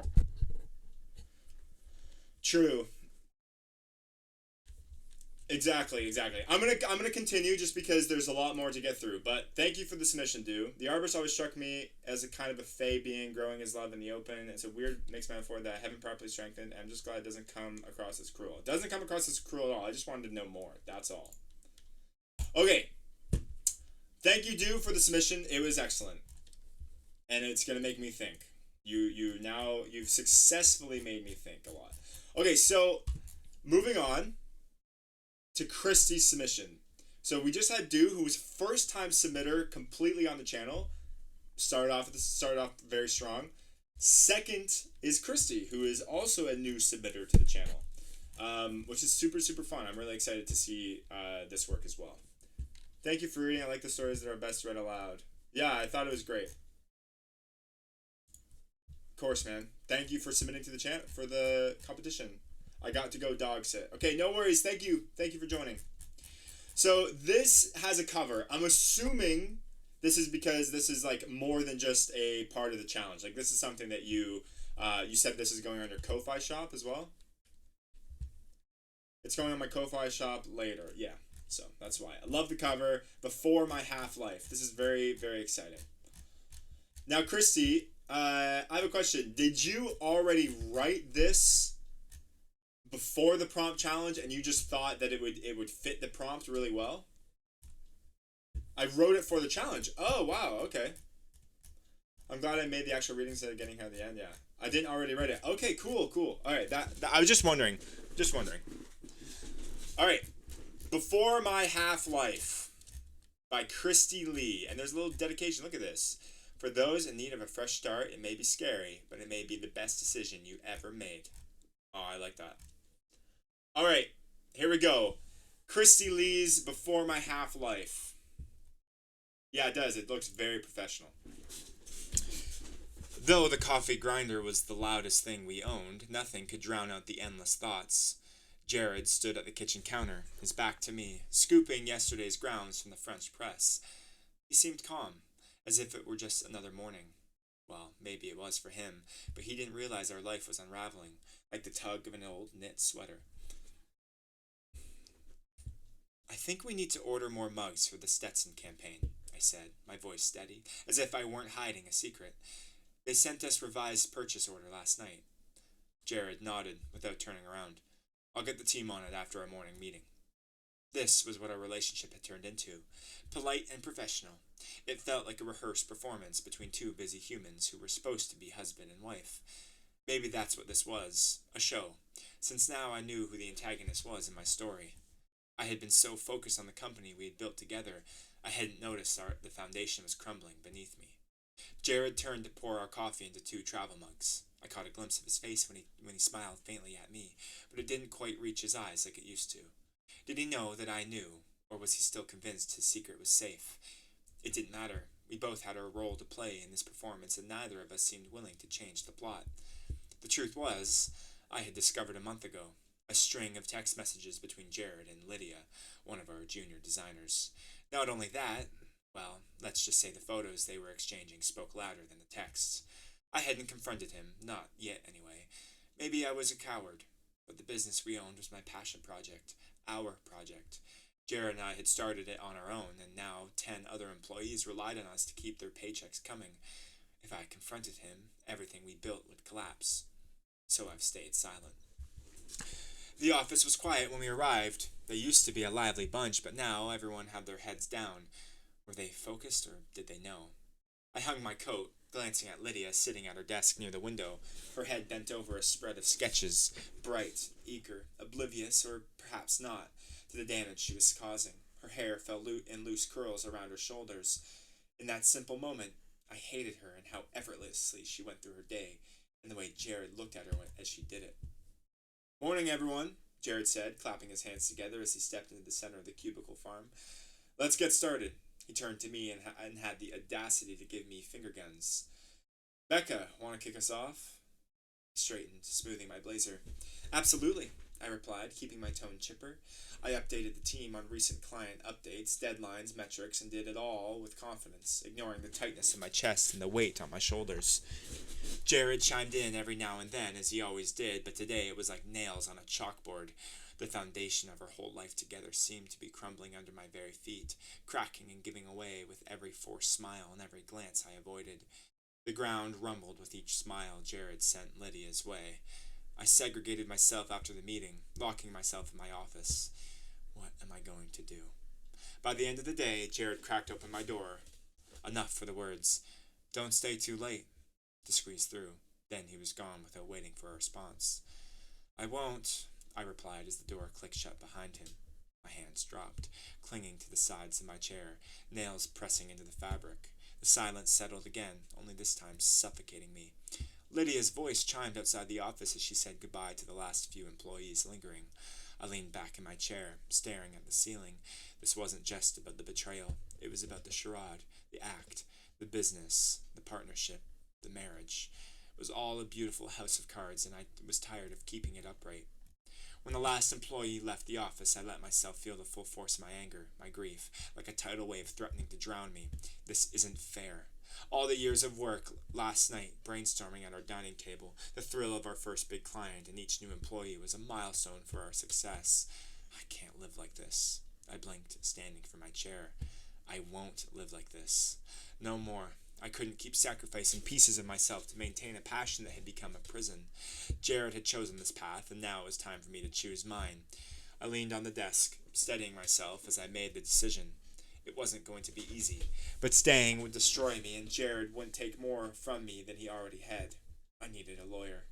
True. Exactly. I'm gonna continue just because there's a lot more to get through. But thank you for the submission, dude. The arborist always struck me as a kind of a fey being growing his love in the open. It's a weird mixed metaphor that I haven't properly strengthened. I'm just glad it doesn't come across as cruel. It doesn't come across as cruel at all. I just wanted to know more. That's all. Okay. Thank you, dude, for the submission. It was excellent, and it's gonna make me think. You've successfully made me think a lot. Okay, so moving on to Christy's submission. So we just had Du, who was first time submitter completely on the channel. Started off very strong. Second is Christy, who is also a new submitter to the channel, which is super, super fun. I'm really excited to see this work as well. Thank you for reading. I like the stories that are best read aloud. Yeah, I thought it was great. Of course, man. Thank you for submitting to the channel for the competition. I got to go dog sit. Okay, no worries. Thank you. Thank you for joining. So this has a cover. I'm assuming this is because this is like more than just a part of the challenge. Like this is something that you said this is going on your Ko-Fi shop as well? It's going on my Ko-Fi shop later. Yeah, so that's why. I love the cover. Before My Half-Life. This is very, very exciting. Now, Christy, I have a question. Did you already write this before the prompt challenge, and you just thought that it would fit the prompt really well? I wrote it for the challenge. Oh, wow, okay. I'm glad I made the actual reading instead of getting here at the end, yeah. I didn't already write it. Okay, cool. Alright, that I was just wondering. Alright. Before My Half-Life by Christy Lee. And there's a little dedication. Look at this. For those in need of a fresh start, it may be scary, but it may be the best decision you ever made. Oh, I like that. Alright, here we go. Christy Lee's Before My Half-Life. Yeah, it does. It looks very professional. Though the coffee grinder was the loudest thing we owned, nothing could drown out the endless thoughts. Jared stood at the kitchen counter, his back to me, scooping yesterday's grounds from the French press. He seemed calm, as if it were just another morning. Well, maybe it was for him, but he didn't realize our life was unraveling, like the tug of an old knit sweater. I think we need to order more mugs for the Stetson campaign, I said, my voice steady, as if I weren't hiding a secret. They sent us revised purchase order last night. Jared nodded without turning around. I'll get the team on it after our morning meeting. This was what our relationship had turned into. Polite and professional. It felt like a rehearsed performance between two busy humans who were supposed to be husband and wife. Maybe that's what this was, a show, since now I knew who the antagonist was in my story. I had been so focused on the company we had built together, I hadn't noticed the foundation was crumbling beneath me. Jared turned to pour our coffee into 2 travel mugs. I caught a glimpse of his face when he smiled faintly at me, but it didn't quite reach his eyes like it used to. Did he know that I knew, or was he still convinced his secret was safe? It didn't matter. We both had our role to play in this performance, and neither of us seemed willing to change the plot. The truth was, I had discovered a month ago a string of text messages between Jared and Lydia, one of our junior designers. Not only that, well, let's just say the photos they were exchanging spoke louder than the texts. I hadn't confronted him, not yet anyway. Maybe I was a coward, but the business we owned was my passion project, our project. Jared and I had started it on our own, and now 10 other employees relied on us to keep their paychecks coming. If I confronted him, everything we built would collapse. So I've stayed silent. The office was quiet when we arrived. They used to be a lively bunch, but now everyone had their heads down. Were they focused, or did they know? I hung my coat, glancing at Lydia sitting at her desk near the window, her head bent over a spread of sketches, bright, eager, oblivious, or perhaps not, to the damage she was causing. Her hair fell in loose curls around her shoulders. In that simple moment, I hated her and how effortlessly she went through her day, and the way Jared looked at her as she did it. Morning, everyone, Jared said, clapping his hands together as he stepped into the center of the cubicle farm. Let's get started. He turned to me and had the audacity to give me finger guns. Becca, want to kick us off? He straightened, smoothing my blazer. Absolutely, I replied, keeping my tone chipper. I updated the team on recent client updates, deadlines, metrics, and did it all with confidence, ignoring the tightness in my chest and the weight on my shoulders. Jared chimed in every now and then, as he always did, but today it was like nails on a chalkboard. The foundation of our whole life together seemed to be crumbling under my very feet, cracking and giving away with every forced smile and every glance I avoided. The ground rumbled with each smile Jared sent Lydia's way. I segregated myself after the meeting, locking myself in my office. What am I going to do? By the end of the day, Jared cracked open my door. Enough for the words, "Don't stay too late," to squeeze through. Then he was gone without waiting for a response. I won't, I replied as the door clicked shut behind him. My hands dropped, clinging to the sides of my chair, nails pressing into the fabric. The silence settled again, only this time suffocating me. Lydia's voice chimed outside the office as she said goodbye to the last few employees lingering. I leaned back in my chair, staring at the ceiling. This wasn't just about the betrayal. It was about the charade, the act, the business, the partnership, the marriage. It was all a beautiful house of cards, and I was tired of keeping it upright. When the last employee left the office, I let myself feel the full force of my anger, my grief, like a tidal wave threatening to drown me. This isn't fair. All the years of work last night, brainstorming at our dining table, the thrill of our first big client and each new employee was a milestone for our success. I can't live like this. I blinked, standing from my chair. I won't live like this. No more. I couldn't keep sacrificing pieces of myself to maintain a passion that had become a prison. Jared had chosen this path, and now it was time for me to choose mine. I leaned on the desk, steadying myself as I made the decision. It wasn't going to be easy, but staying would destroy me, and Jared wouldn't take more from me than he already had. I needed a lawyer.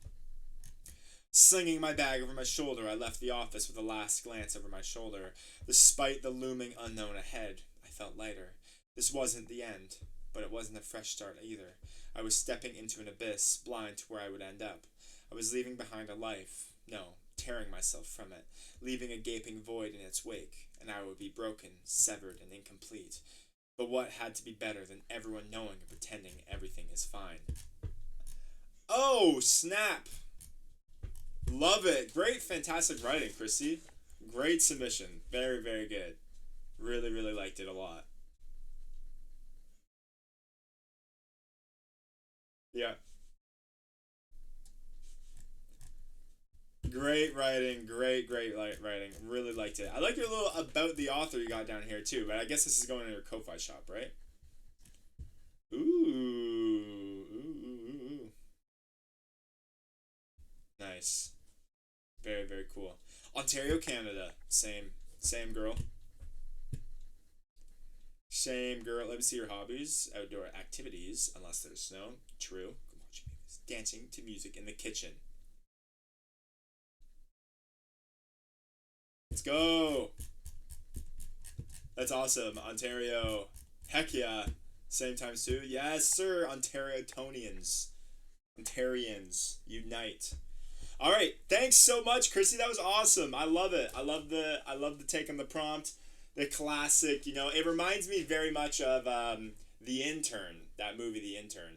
Slinging my bag over my shoulder, I left the office with a last glance over my shoulder. Despite the looming unknown ahead, I felt lighter. This wasn't the end, but it wasn't a fresh start either. I was stepping into an abyss, blind to where I would end up. I was leaving behind a life. No, tearing myself from it, leaving a gaping void in its wake, and I would be broken, severed, and incomplete. But what had to be better than everyone knowing and pretending everything is fine? Oh, snap! Love it. Great, fantastic writing, Chrissy. Great submission. Very, very good. Really, really liked it a lot. Yeah. Great writing. Writing. Really liked it. I like your little about the author you got down here too, but I guess this is going in your Ko-Fi shop, right? Ooh. Nice. Very, very cool. Ontario, Canada. Same girl. Same girl. Let me see your hobbies. Outdoor activities, unless there's snow. True. Watching movies. Dancing to music in the kitchen. Let's go. That's awesome. Ontario. Heck yeah. Same times too. Yes, sir. Ontario Tonians. Ontarians. Unite. All right. Thanks so much, Chrissy. That was awesome. I love it. I love the take on the prompt. The classic, it reminds me very much of The Intern, that movie The Intern,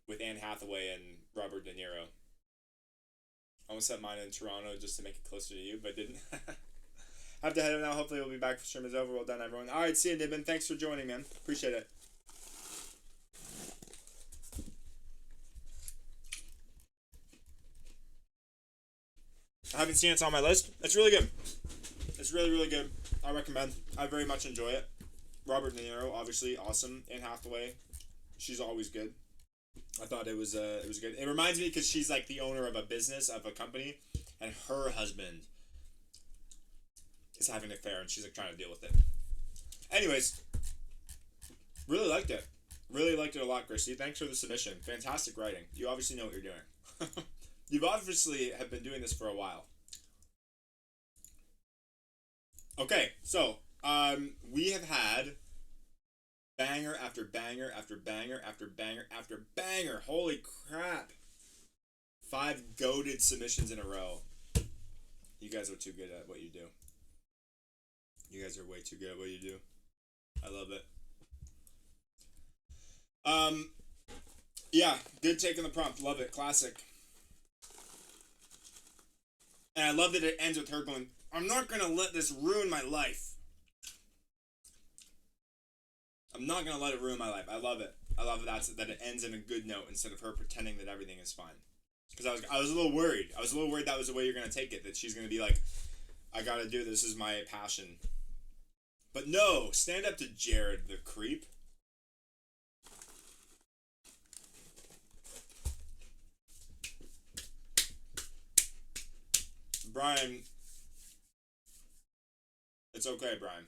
with Anne Hathaway and Robert De Niro. I almost set mine in Toronto just to make it closer to you, but didn't. Have to head out now. Hopefully we'll be back for stream is over. Well done, everyone. All right, see you, Nibbin. Thanks for joining, man. Appreciate it. I haven't seen it. It's on my list. It's really good. It's really, really good. I recommend. I very much enjoy it. Robert De Niro, obviously, awesome. Anne Hathaway, she's always good. I thought it was good. It reminds me because she's like the owner of a business, of a company, and her husband is having an affair, and she's like trying to deal with it. Anyways, really liked it. Really liked it a lot, Christy. Thanks for the submission. Fantastic writing. You obviously know what you're doing. You've obviously have been doing this for a while. Okay, so we have had banger after banger after banger after banger after banger. Holy crap! 5 goated submissions in a row. You guys are too good at what you do. You guys are way too good at what you do. I love it. Yeah, good take on the prompt. Love it. Classic. And I love that it ends with her going, I'm not gonna let this ruin my life. I'm not gonna let it ruin my life. I love it. I love that it ends in a good note instead of her pretending that everything is fine. Because I was a little worried. I was a little worried that was the way you're gonna take it. That she's gonna be like, I gotta do this. This is my passion. But no, stand up to Jared the creep. Brian, it's okay, Brian.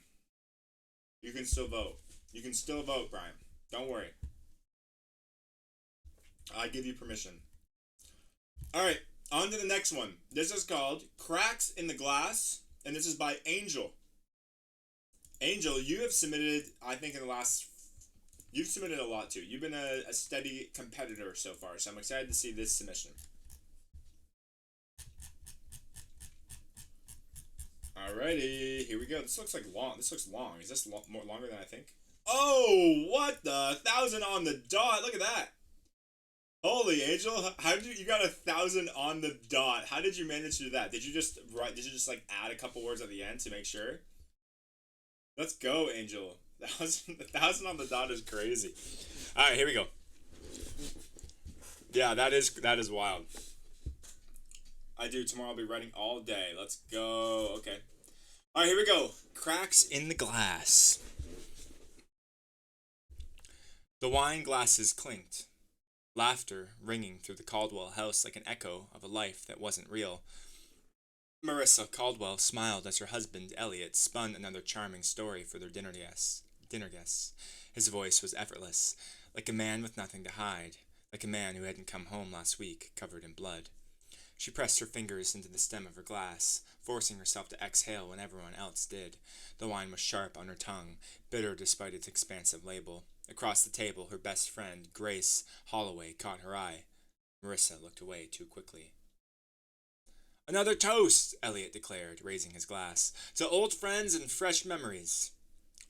You can still vote. You can still vote, Brian. Don't worry. I give you permission. Alright, on to the next one. This is called Cracks in the Glass, and this is by Angel. Angel, you have submitted, I think in the last... You've submitted a lot too. You've been a steady competitor so far, so I'm excited to see this submission. Alrighty, here we go. This looks like long. This looks long. Is this more longer than I think? Oh, what the 1,000 on the dot? Look at that. Holy Angel, how did you got 1,000 on the dot? How did you manage to do that? Did you just write? Did you just like add a couple words at the end to make sure? Let's go, Angel. 1,000 on the dot is crazy. All right, here we go. Yeah, that is wild. I do. Tomorrow I'll be writing all day. Let's go. Okay. All right, here we go. Cracks in the glass. The wine glasses clinked, laughter ringing through the Caldwell house like an echo of a life that wasn't real. Marissa Caldwell smiled as her husband, Elliot, spun another charming story for their dinner guests. His voice was effortless, like a man with nothing to hide, like a man who hadn't come home last week, covered in blood. She pressed her fingers into the stem of her glass, forcing herself to exhale when everyone else did. The wine was sharp on her tongue, bitter despite its expansive label. Across the table, her best friend, Grace Holloway, caught her eye. Marissa looked away too quickly. "Another toast," Elliot declared, raising his glass. "To old friends and fresh memories."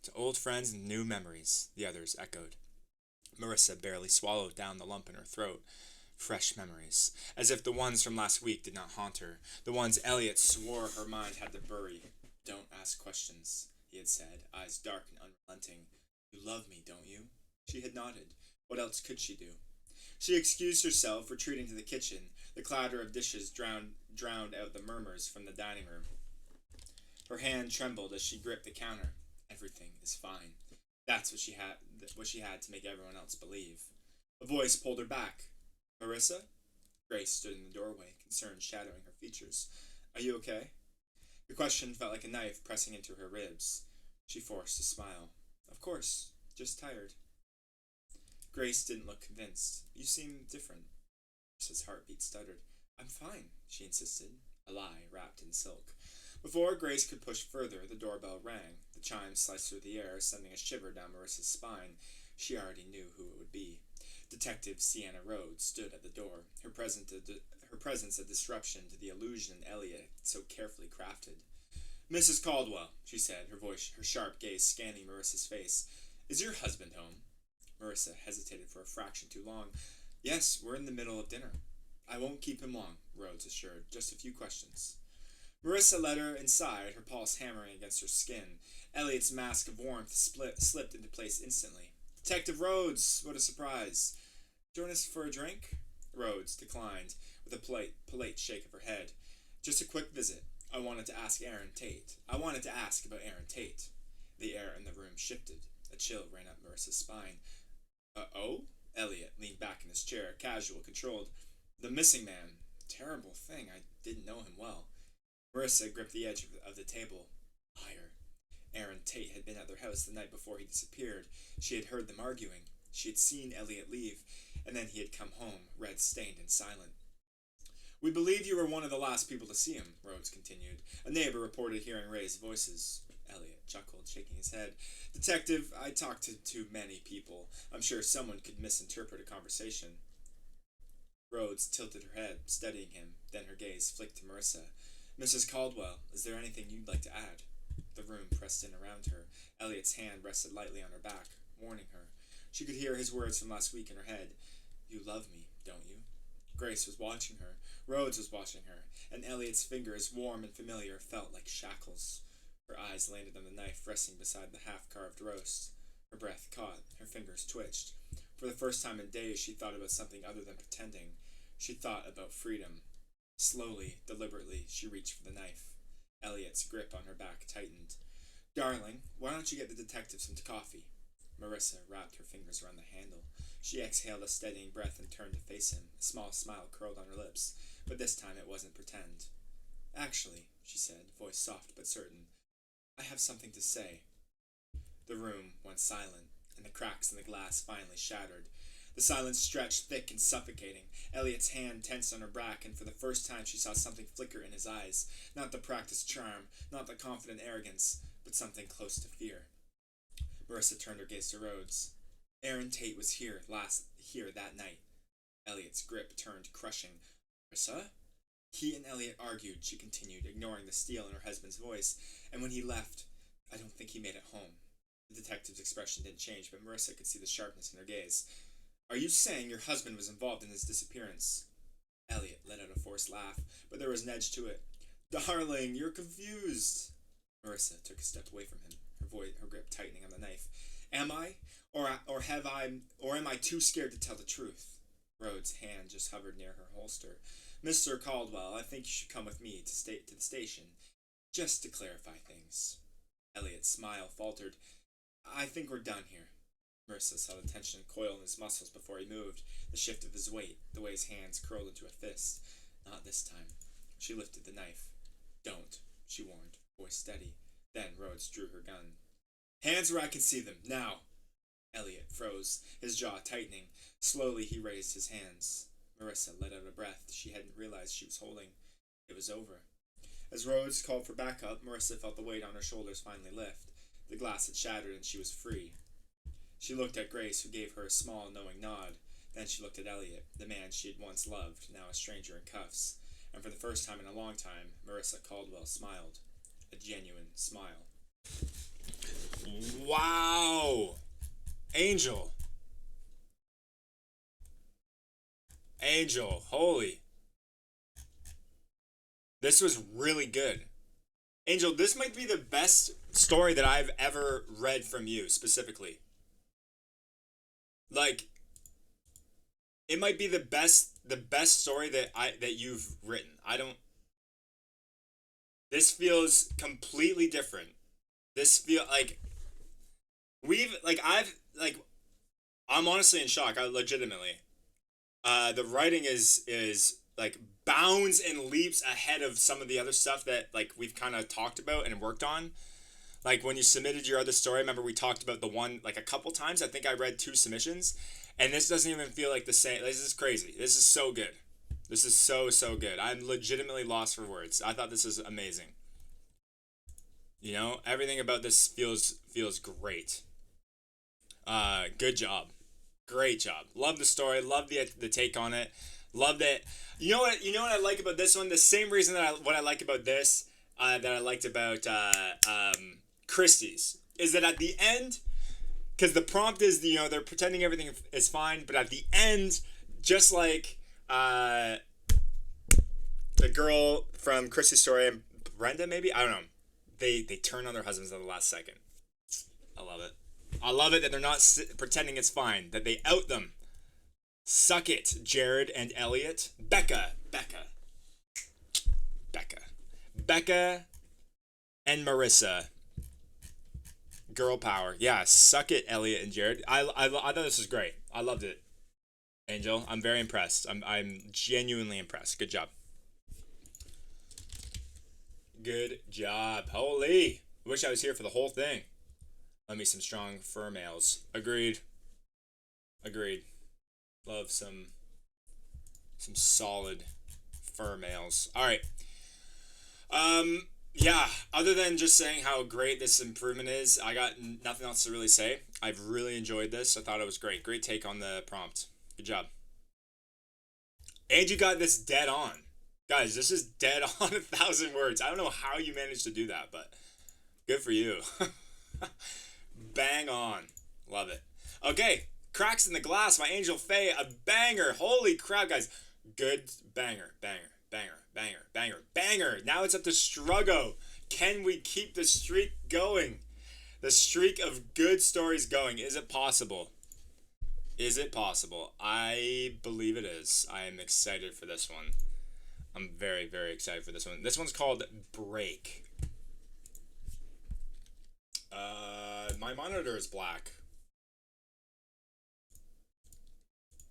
"To old friends and new memories," the others echoed. Marissa barely swallowed down the lump in her throat. Fresh memories, as if the ones from last week did not haunt her, the ones Elliot swore her mind had to bury. "Don't ask questions," he had said, eyes dark and unrelenting. "You love me, don't you?" She had nodded. What else could she do? She excused herself, retreating to the kitchen. The clatter of dishes drowned out the murmurs from the dining room. Her hand trembled as she gripped the counter. Everything is fine. That's what she had to make everyone else believe. A voice pulled her back. "Marissa?" Grace stood in the doorway, concern shadowing her features. "Are you okay?" The question felt like a knife pressing into her ribs. She forced a smile. "Of course, just tired." Grace didn't look convinced. "You seem different." Marissa's heartbeat stuttered. "I'm fine," she insisted, a lie wrapped in silk. Before Grace could push further, the doorbell rang. The chimes sliced through the air, sending a shiver down Marissa's spine. She already knew who it would be. Detective Sienna Rhodes stood at the door, her presence a disruption to the illusion Elliot had so carefully crafted. "Mrs. Caldwell," she said, her sharp gaze scanning Marissa's face. "Is your husband home?" Marissa hesitated for a fraction too long. "Yes, we're in the middle of dinner." "I won't keep him long," Rhodes assured. "Just a few questions." Marissa led her inside, her pulse hammering against her skin. Elliot's mask of warmth slipped into place instantly. "Detective Rhodes! What a surprise!" "Join us for a drink?" Rhodes declined, with a polite shake of her head. "Just a quick visit. I wanted to ask about Aaron Tate. The air in the room shifted. A chill ran up Marissa's spine. Oh? Elliot leaned back in his chair, casual, controlled. "The missing man. Terrible thing. I didn't know him well." Marissa gripped the edge of the table. Liar. Aaron Tate had been at their house the night before he disappeared. She had heard them arguing. She had seen Elliot leave, and then he had come home, red-stained and silent. "We believe you were one of the last people to see him," Rhodes continued. "A neighbor reported hearing raised voices." Elliot chuckled, shaking his head. "Detective, I talked to too many people. I'm sure someone could misinterpret a conversation." Rhodes tilted her head, studying him, then her gaze flicked to Marissa. "Mrs. Caldwell, is there anything you'd like to add?" The room pressed in around her. Elliot's hand rested lightly on her back, warning her. She could hear his words from last week in her head. "You love me, don't you?" Grace was watching her. Rhodes was watching her, and Elliot's fingers, warm and familiar, felt like shackles. Her eyes landed on the knife resting beside the half-carved roast. Her breath caught. Her fingers twitched. For the first time in days, she thought about something other than pretending. She thought about freedom. Slowly, deliberately, she reached for the knife. Elliot's grip on her back tightened. "Darling, why don't you get the detective some coffee?" Marissa wrapped her fingers around the handle. She exhaled a steadying breath and turned to face him. A small smile curled on her lips, but this time it wasn't pretend. "Actually," she said, voice soft but certain, "I have something to say." The room went silent, and the cracks in the glass finally shattered. The silence stretched thick and suffocating. Elliot's hand tensed on her back, and for the first time she saw something flicker in his eyes. Not the practiced charm, not the confident arrogance, but something close to fear. Marissa turned her gaze to Rhodes. "Aaron Tate was here that night." Elliot's grip turned crushing. "Marissa?" "He and Elliot argued," she continued, ignoring the steel in her husband's voice. "And when he left, I don't think he made it home." The detective's expression didn't change, but Marissa could see the sharpness in her gaze. "Are you saying your husband was involved in his disappearance?" Elliot let out a forced laugh, but there was an edge to it. "Darling, you're confused." Marissa took a step away from him, her her grip tightening on the knife. Am I? Or am I too scared to tell the truth? Rhodes' hand just hovered near her holster. Mr. Caldwell, I think you should come with me to the station, just to clarify things. Elliot's smile faltered. I think we're done here. Marissa saw the tension coil in his muscles before he moved, the shift of his weight, the way his hands curled into a fist. Not this time. She lifted the knife. Don't, she warned, voice steady. Then Rhodes drew her gun. Hands where I can see them, now! Elliot froze, his jaw tightening. Slowly he raised his hands. Marissa let out a breath she hadn't realized she was holding. It was over. As Rhodes called for backup, Marissa felt the weight on her shoulders finally lift. The glass had shattered and she was free. She looked at Grace, who gave her a small, knowing nod. Then she looked at Elliot, the man she had once loved, now a stranger in cuffs. And for the first time in a long time, Marissa Caldwell smiled. A genuine smile. Wow! Angel, holy. This was really good. Angel, this might be the best story that I've ever read from you, specifically. Like, it might be the best story that you've written. This feels completely different. This feel like I'm honestly in shock. Legitimately. The writing is like bounds and leaps ahead of some of the other stuff that like we've kind of talked about and worked on. Like when you submitted your other story, remember we talked about the one like a couple times. I think I read 2 submissions, and this doesn't even feel like the same. This is crazy. This is so good. This is so good. I'm legitimately lost for words. I thought this was amazing. You know, everything about this feels great. Good job. Great job. Love the story. Love the take on it. Love that. You know what I like about this one? The same reason what I like about this that I liked about Christie's is that at the end, because the prompt is they're pretending everything is fine, but at the end, just like the girl from Christie's story, Brenda maybe, I don't know, they turn on their husbands at the last second. I love it. I love it that they're not pretending it's fine, that they out them. Suck it, Jared and Elliot. Becca and Marissa. Girl power. Yeah, suck it, Elliot and Jared. I thought this was great. I loved it. Angel, I'm very impressed. I'm genuinely impressed. Good job. Good job. Holy. Wish I was here for the whole thing. Love me some strong fur males. Agreed. Love some solid fur males. All right. Yeah, other than just saying how great this improvement is, I got nothing else to really say. I've really enjoyed this. I thought it was great. Great take on the prompt. Good job. And you got this dead on. Guys, this is dead on 1,000 words. I don't know how you managed to do that, but good for you. Bang on. Love it. Okay, Cracks in the Glass by Angel Faye. A banger. Holy crap, guys. Good banger. Now it's up to Struggo. Can we keep the streak going? The streak of good stories going. Is it possible? I believe it is. I am excited for this one. I'm very, very excited for this one. This one's called Break. My monitor is black.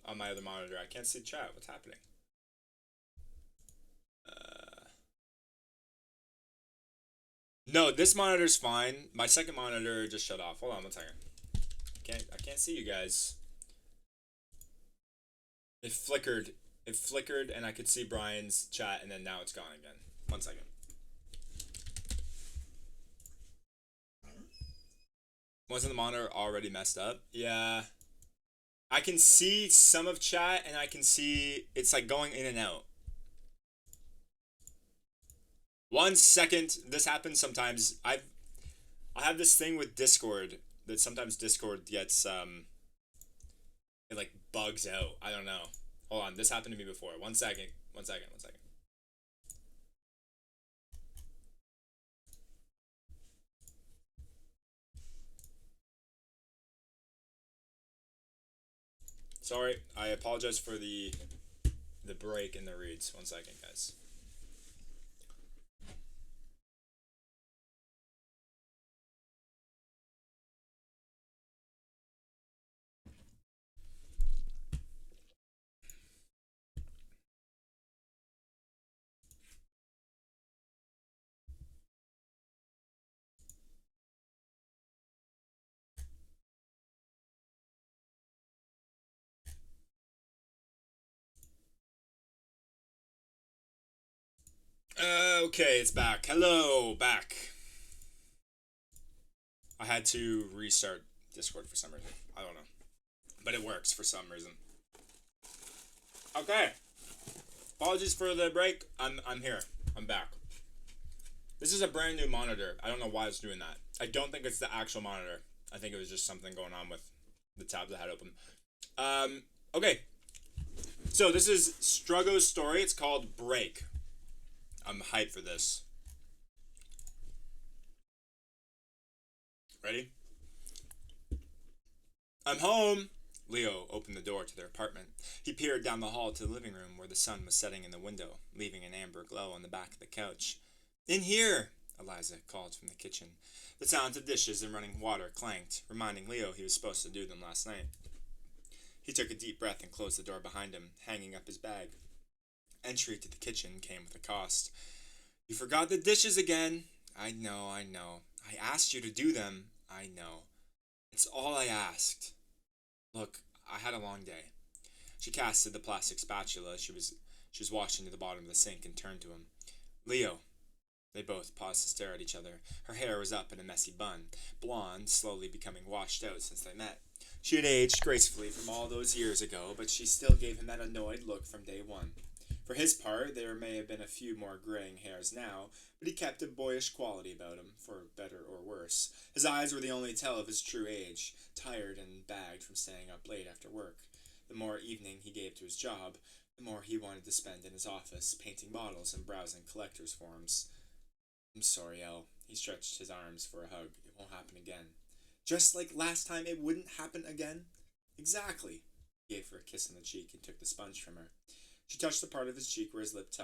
On my other monitor, I can't see chat. What's happening? No, this monitor's fine. My second monitor just shut off. Hold on 1 second. I can't see you guys. It flickered, and I could see Brian's chat, and then now it's gone again. 1 second. Wasn't the monitor already messed up? Yeah. I can see some of chat, and I can see it's like going in and out. 1 second. This happens sometimes. I have this thing with Discord that sometimes Discord gets it like bugs out. I don't know. Hold on. This happened to me before. 1 second. 1 second. Sorry, I apologize for the break in the reads. 1 second, guys. Okay, it's back. Hello, back. I had to restart Discord for some reason. I don't know, but it works for some reason. Okay. Apologies for the break. I'm here. I'm back. This is a brand new monitor. I don't know why it's doing that. I don't think it's the actual monitor. I think it was just something going on with the tabs I had open. Okay. So this is Strugo's story. It's called Break. I'm hyped for this. Ready? I'm home. Leo opened the door to their apartment. He peered down the hall to the living room where the sun was setting in the window, leaving an amber glow on the back of the couch. In here, Eliza called from the kitchen. The sounds of dishes and running water clanked, reminding Leo he was supposed to do them last night. He took a deep breath and closed the door behind him, hanging up his bag. Entry to the kitchen came with a cost. You forgot the dishes again. I know, I know. I asked you to do them. I know. It's all I asked. Look, I had a long day. She casted the plastic spatula she was washing to the bottom of the sink and turned to him. Leo. They both paused to stare at each other. Her hair was up in a messy bun, blonde, slowly becoming washed out since they met. She had aged gracefully from all those years ago, but she still gave him that annoyed look from day one. For his part, there may have been a few more graying hairs now, but he kept a boyish quality about him, for better or worse. His eyes were the only tell of his true age, tired and bagged from staying up late after work. The more evening he gave to his job, the more he wanted to spend in his office, painting models and browsing collector's forums. I'm sorry, Elle. He stretched his arms for a hug. It won't happen again. Just like last time it wouldn't happen again? Exactly. He gave her a kiss on the cheek and took the sponge from her. She touched the part of his cheek where his lips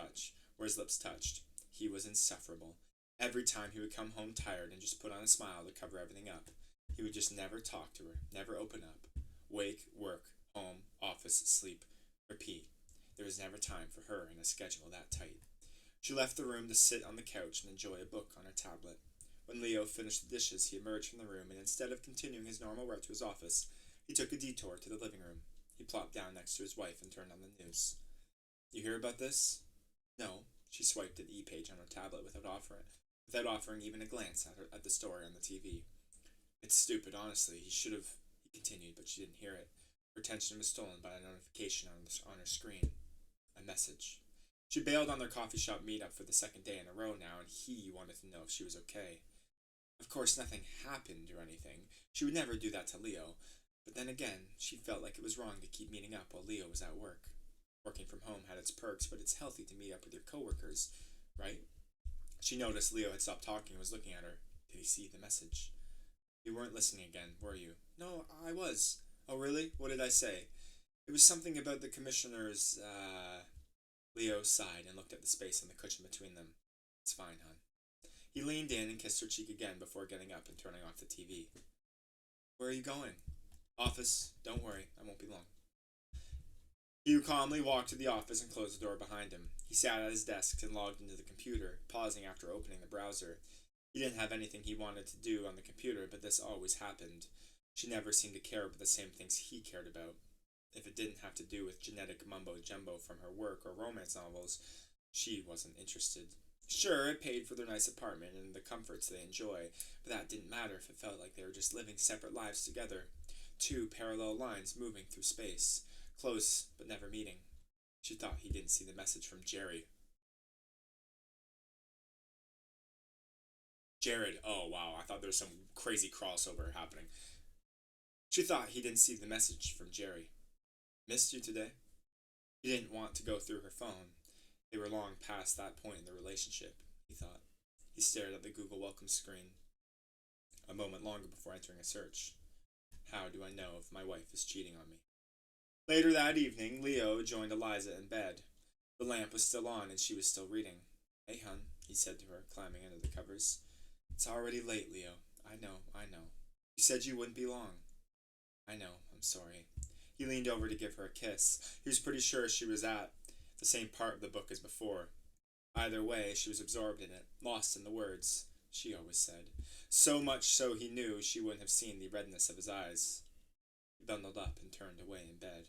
touched. He was insufferable. Every time he would come home tired and just put on a smile to cover everything up. He would just never talk to her, never open up. Wake, work, home, office, sleep, repeat. There was never time for her in a schedule that tight. She left the room to sit on the couch and enjoy a book on her tablet. When Leo finished the dishes, he emerged from the room and instead of continuing his normal route to his office, he took a detour to the living room. He plopped down next to his wife and turned on the news. You hear about this? No. She swiped an e-page on her tablet without offering even a glance at the story on the TV. It's stupid, honestly. He continued, but she didn't hear it. Her attention was stolen by a notification on her screen. A message. She bailed on their coffee shop meetup for the second day in a row now, and he wanted to know if she was okay. Of course, nothing happened or anything. She would never do that to Leo. But then again, she felt like it was wrong to keep meeting up while Leo was at work. Working from home had its perks, but it's healthy to meet up with your coworkers, right? She noticed Leo had stopped talking and was looking at her. Did he see the message? You weren't listening again, were you? No, I was. Oh, really? What did I say? It was something about the commissioner's, Leo sighed and looked at the space on the cushion between them. It's fine, hon. He leaned in and kissed her cheek again before getting up and turning off the TV. Where are you going? Office. Don't worry, I won't be long. Hugh calmly walked to the office and closed the door behind him. He sat at his desk and logged into the computer, pausing after opening the browser. He didn't have anything he wanted to do on the computer, but this always happened. She never seemed to care about the same things he cared about. If it didn't have to do with genetic mumbo jumbo from her work or romance novels, she wasn't interested. Sure, it paid for their nice apartment and the comforts they enjoy, but that didn't matter if it felt like they were just living separate lives together. Two parallel lines moving through space, close but never meeting. She thought he didn't see the message from Jerry. Jared, oh wow, I thought there was some crazy crossover happening. She thought he didn't see the message from Jerry. Missed you today? He didn't want to go through her phone. They were long past that point in the relationship, he thought. He stared at the Google welcome screen a moment longer before entering a search. How do I know if my wife is cheating on me? Later that evening, Leo joined Eliza in bed. The lamp was still on and she was still reading. Hey, hun, he said to her, climbing under the covers. It's already late, Leo. I know, I know. You said you wouldn't be long. I know, I'm sorry. He leaned over to give her a kiss. He was pretty sure she was at the same part of the book as before. Either way, she was absorbed in it, lost in the words, she always said. So much so he knew she wouldn't have seen the redness of his eyes. He bundled up and turned away in bed.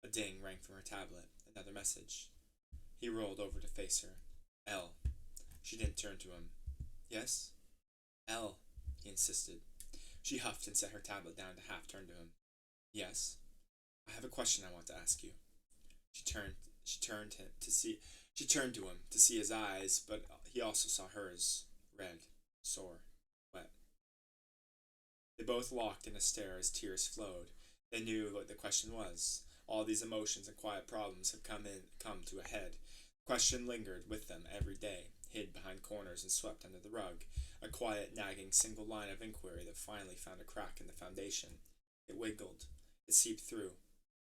A ding rang from her tablet. Another message. He rolled over to face her. Elle. She didn't turn to him. Yes? Elle, he insisted. She huffed and set her tablet down to half turn to him. Yes? I have a question I want to ask you. She turned to him to see his eyes, but he also saw hers. Red, sore, wet. They both locked in a stare as tears flowed. They knew what the question was. All these emotions and quiet problems had come to a head. The question lingered with them every day, hid behind corners and swept under the rug. A quiet, nagging single line of inquiry that finally found a crack in the foundation. It wiggled. It seeped through.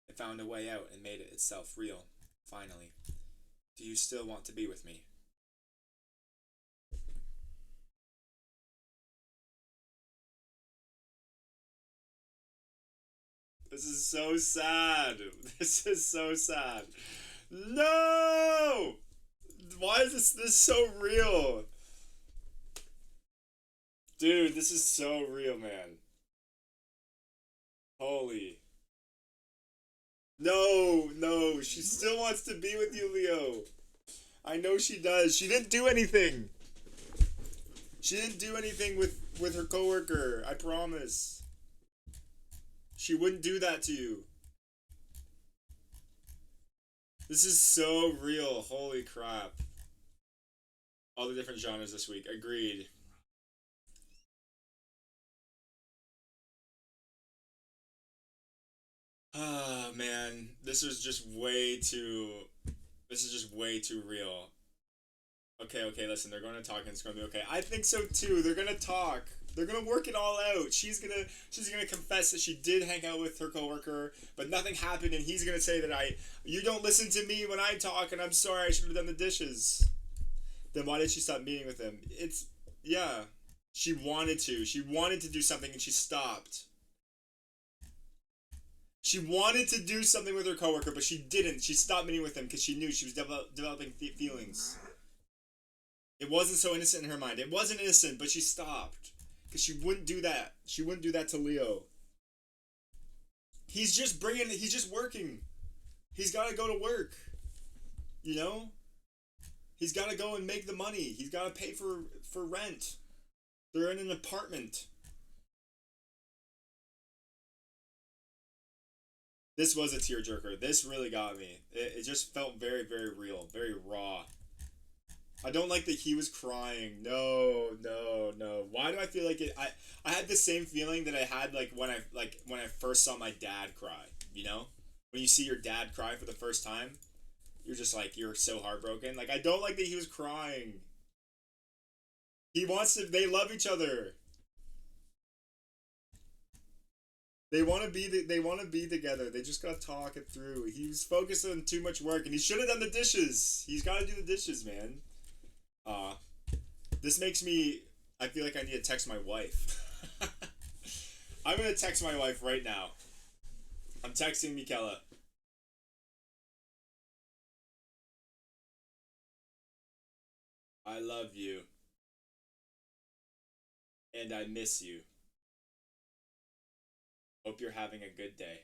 It found a way out and made it itself real. Finally. Do you still want to be with me? This is so sad. This is so sad. No! Why is this so real? Dude, this is so real, man. Holy. No, no, she still wants to be with you, Leo. I know she does. She didn't do anything. She didn't do anything with her coworker. I promise. She wouldn't do that to you. This is so real. Holy crap. All the different genres this week. Agreed. Ah, man. This is just way too real. Okay, okay, listen, they're gonna talk and it's gonna be okay. I think so too. They're gonna talk. They're gonna work it all out. She's gonna confess that she did hang out with her coworker, but nothing happened, and he's gonna say that you don't listen to me when I talk, and I'm sorry, I should have done the dishes. Then why did she stop meeting with him? Yeah. She wanted to. She wanted to do something, and she stopped. She wanted to do something with her coworker, but she didn't. She stopped meeting with him because she knew she was developing feelings. It wasn't so innocent in her mind. It wasn't innocent, but she stopped. Because she wouldn't do that. She wouldn't do that to Leo. He's just working. He's got to go to work. You know? He's got to go and make the money. He's got to pay for rent. They're in an apartment. This was a tearjerker. This really got me. It just felt very, very real. Very raw. I don't like that he was crying. No, no, no. Why do I feel like it? I had the same feeling that I had when I first saw my dad cry. You know, when you see your dad cry for the first time, you're just like you're so heartbroken. Like I don't like that he was crying. He wants to. They love each other. They want to be. They want to be together. They just gotta talk it through. He was focused on too much work, and he should have done the dishes. He's got to do the dishes, man. Uh, this makes me. I feel like I need to text my wife. I'm gonna text my wife right now. I'm texting Mikela. I love you, and I miss you. Hope you're having a good day.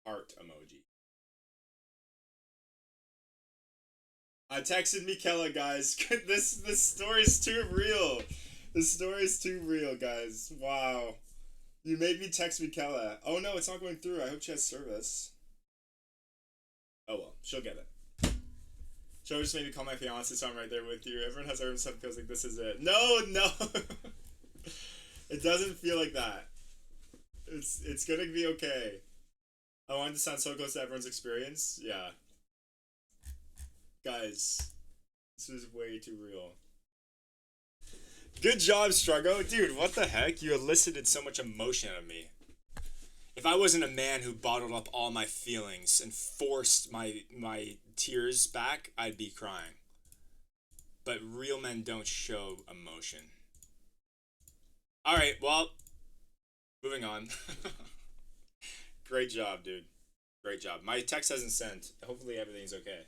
Heart emoji. I texted Mikela, guys. This story's too real. This story's too real, guys. Wow. You made me text Mikela. Oh no, it's not going through. I hope she has service. Oh well, she'll get it. She'll just maybe call my fiance, so I'm right there with you. Everyone has their own stuff, feels like this is it. No, no. It doesn't feel like that. It's gonna be okay. I wanted to sound so close to everyone's experience. Yeah. Guys, this is way too real. Good job, Struggo. Dude, what the heck? You elicited so much emotion out of me. If I wasn't a man who bottled up all my feelings and forced my tears back, I'd be crying. But real men don't show emotion. All right, well, moving on. Great job, dude. Great job. My text hasn't sent. Hopefully everything's okay.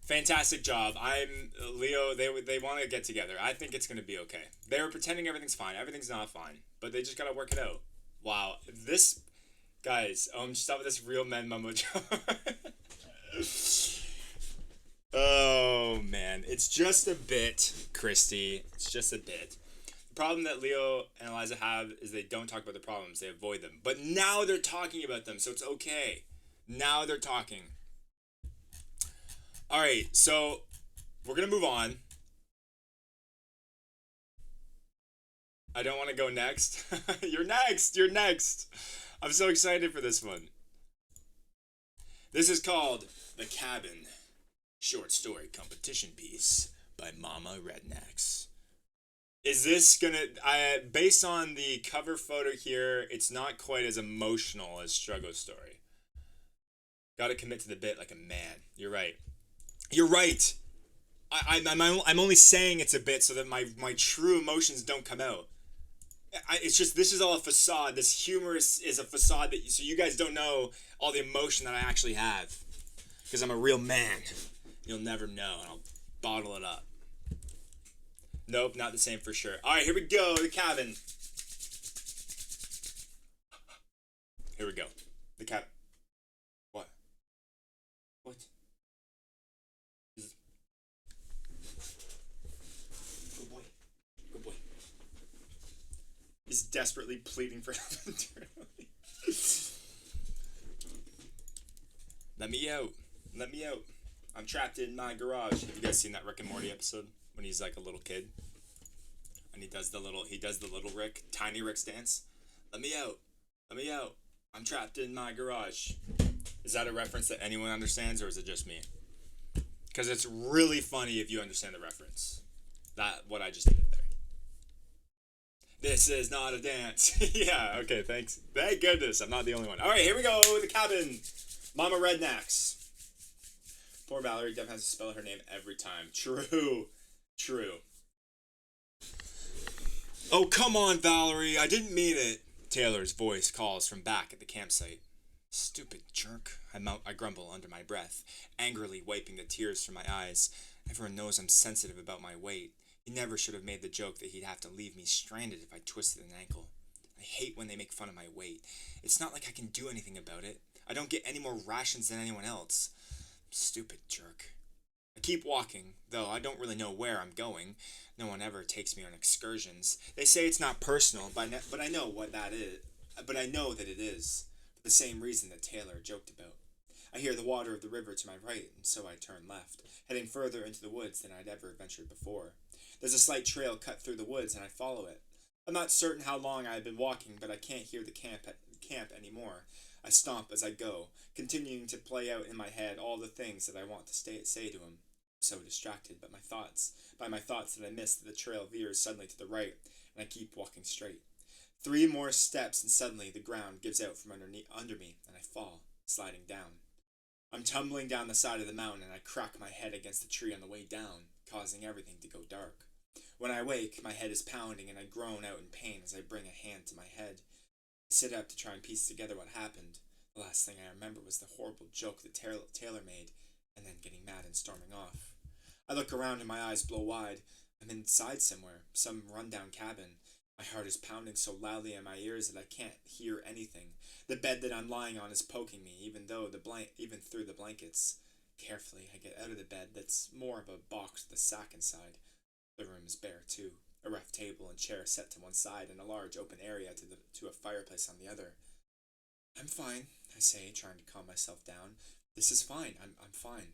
Fantastic job. I'm Leo. They want to get together. I think it's gonna be okay. They were pretending everything's fine. Everything's not fine, but they just gotta work it out. Wow, this guys. Stop with this real men mumbo jumbo. Oh man, it's just a bit, Christy. It's just a bit. The problem that Leo and Eliza have is they don't talk about the problems. They avoid them. But now they're talking about them, so it's okay. Now they're talking. All right, so we're gonna move on. I don't want to go next. You're next. You're next. I'm so excited for this one. This is called The Cabin, short story competition piece by Mama Rednecks. Is this gonna? Based on the cover photo here, it's not quite as emotional as Struggo's story. Got to commit to the bit like a man. You're right. You're right. I'm only saying it's a bit so that my true emotions don't come out. It's just this is all a facade. This humor is a facade that so you guys don't know all the emotion that I actually have because I'm a real man. You'll never know, and I'll bottle it up. Nope, not the same for sure. All right, here we go. The cabin. Here we go. The cabin. What? What? Good boy. Good boy. He's desperately pleading for help internally. Let me out. Let me out. I'm trapped in my garage. Have you guys seen that Rick and Morty episode when he's like a little kid and he does the little Rick, tiny Rick's dance? Let me out. Let me out. I'm trapped in my garage. Is that a reference that anyone understands or is it just me? Because it's really funny if you understand the reference. That what I just did there. This is not a dance. Yeah, okay, thanks. Thank goodness I'm not the only one. All right, here we go. The cabin. Mama Rednecks. Poor Valerie. Dev has to spell her name every time. True. True. Oh, come on, Valerie. I didn't mean it. Taylor's voice calls from back at the campsite. Stupid jerk. I grumble under my breath, angrily wiping the tears from my eyes. Everyone knows I'm sensitive about my weight. He never should have made the joke that he'd have to leave me stranded if I twisted an ankle. I hate when they make fun of my weight. It's not like I can do anything about it. I don't get any more rations than anyone else. Stupid jerk. I keep walking, though I don't really know where I'm going. No one ever takes me on excursions. They say it's not personal, but I know what that is. But I know that it is, for the same reason that Taylor joked about. I hear the water of the river to my right, and so I turn left, heading further into the woods than I'd ever ventured before. There's a slight trail cut through the woods, and I follow it. I'm not certain how long I have been walking, but I can't hear the camp anymore. I stomp as I go, continuing to play out in my head all the things that I want to say to him. I'm so distracted by my thoughts that I miss that the trail veers suddenly to the right, and I keep walking straight. 3 more steps, and suddenly the ground gives out from under me, and I fall, sliding down. I'm tumbling down the side of the mountain, and I crack my head against the tree on the way down, causing everything to go dark. When I wake, my head is pounding, and I groan out in pain as I bring a hand to my head. I sit up to try and piece together what happened. The last thing I remember was the horrible joke that Taylor made, and then getting mad and storming off. I look around and my eyes blow wide. I'm inside somewhere, some rundown cabin. My heart is pounding so loudly in my ears that I can't hear anything. The bed that I'm lying on is poking me, even through the blankets. Carefully, I get out of the bed that's more of a box with a sack inside. The room is bare, too. A rough table and chair set to one side and a large open area to a fireplace on the other. I'm fine, I say, trying to calm myself down. This is fine. I'm fine.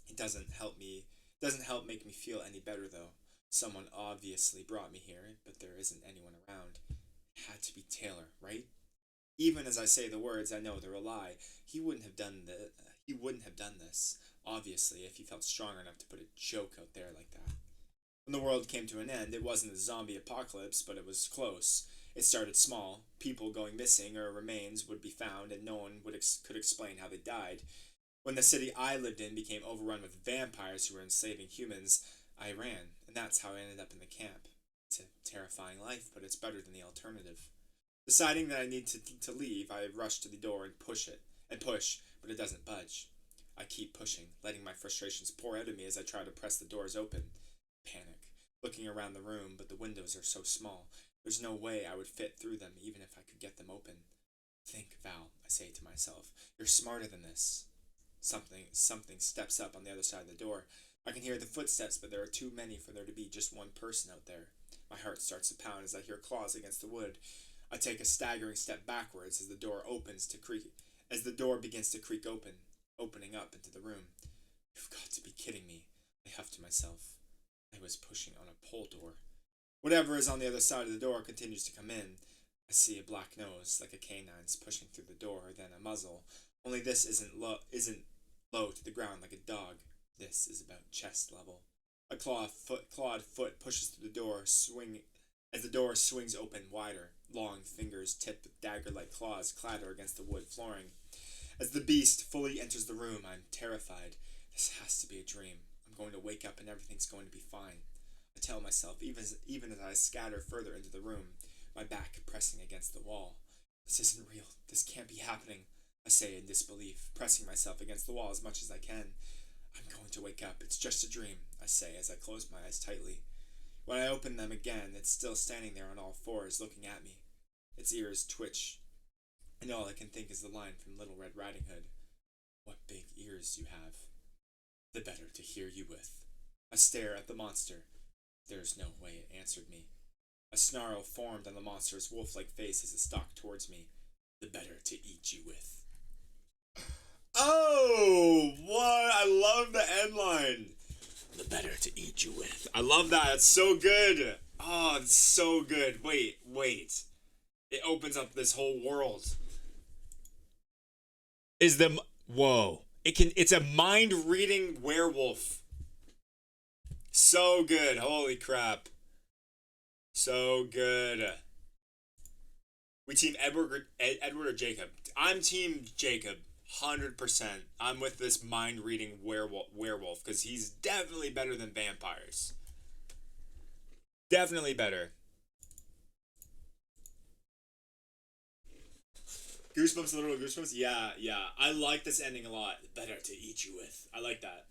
It doesn't help make me feel any better, though. Someone obviously brought me here, but there isn't anyone around. It had to be Taylor, right? Even as I say the words, I know they're a lie. He wouldn't have done this, obviously, if he felt strong enough to put a joke out there like that. When the world came to an end, it wasn't a zombie apocalypse, but it was close. It started small. People going missing or remains would be found, and no one could explain how they died. When the city I lived in became overrun with vampires who were enslaving humans, I ran, and that's how I ended up in the camp. It's a terrifying life, but it's better than the alternative. Deciding that I need to leave, I rush to the door and push, but it doesn't budge. I keep pushing, letting my frustrations pour out of me as I try to press the doors open. Panic, looking around the room, but the windows are so small. There's no way I would fit through them even if I could get them open. Think, Val, I say to myself. You're smarter than this. Something steps up on the other side of the door. I can hear the footsteps, but there are too many for there to be just one person out there. My heart starts to pound as I hear claws against the wood. I take a staggering step backwards as the door begins to creak open, opening up into the room. You've got to be kidding me, I huff to myself. I was pushing on a pole door. Whatever is on the other side of the door continues to come in. I see a black nose, like a canine's, pushing through the door, then a muzzle. Only this isn't low to the ground like a dog. This is about chest level. A clawed foot pushes through the door, as the door swings open wider. Long fingers tipped with dagger-like claws clatter against the wood flooring. As the beast fully enters the room, I'm terrified. This has to be a dream. I'm going to wake up and everything's going to be fine. I tell myself, even as I scatter further into the room, my back pressing against the wall. This isn't real. This can't be happening, I say in disbelief, pressing myself against the wall as much as I can. I'm going to wake up. It's just a dream, I say as I close my eyes tightly. When I open them again, it's still standing there on all fours, looking at me. Its ears twitch, and all I can think is the line from Little Red Riding Hood. What big ears you have. The better to hear you with. I stare at the monster. There's no way it answered me. A snarl formed on the monster's wolf-like face as it stalked towards me. The better to eat you with. Oh, what? I love the end line. The better to eat you with. I love that. It's so good. Oh, it's so good. Wait. It opens up this whole world. Whoa. It's a mind-reading werewolf. So good. Holy crap. So good. We team Edward or Jacob? I'm team Jacob. 100%. I'm with this mind-reading werewolf because he's definitely better than vampires. Definitely better. Goosebumps, literal goosebumps? Yeah. I like this ending a lot. Better to eat you with. I like that.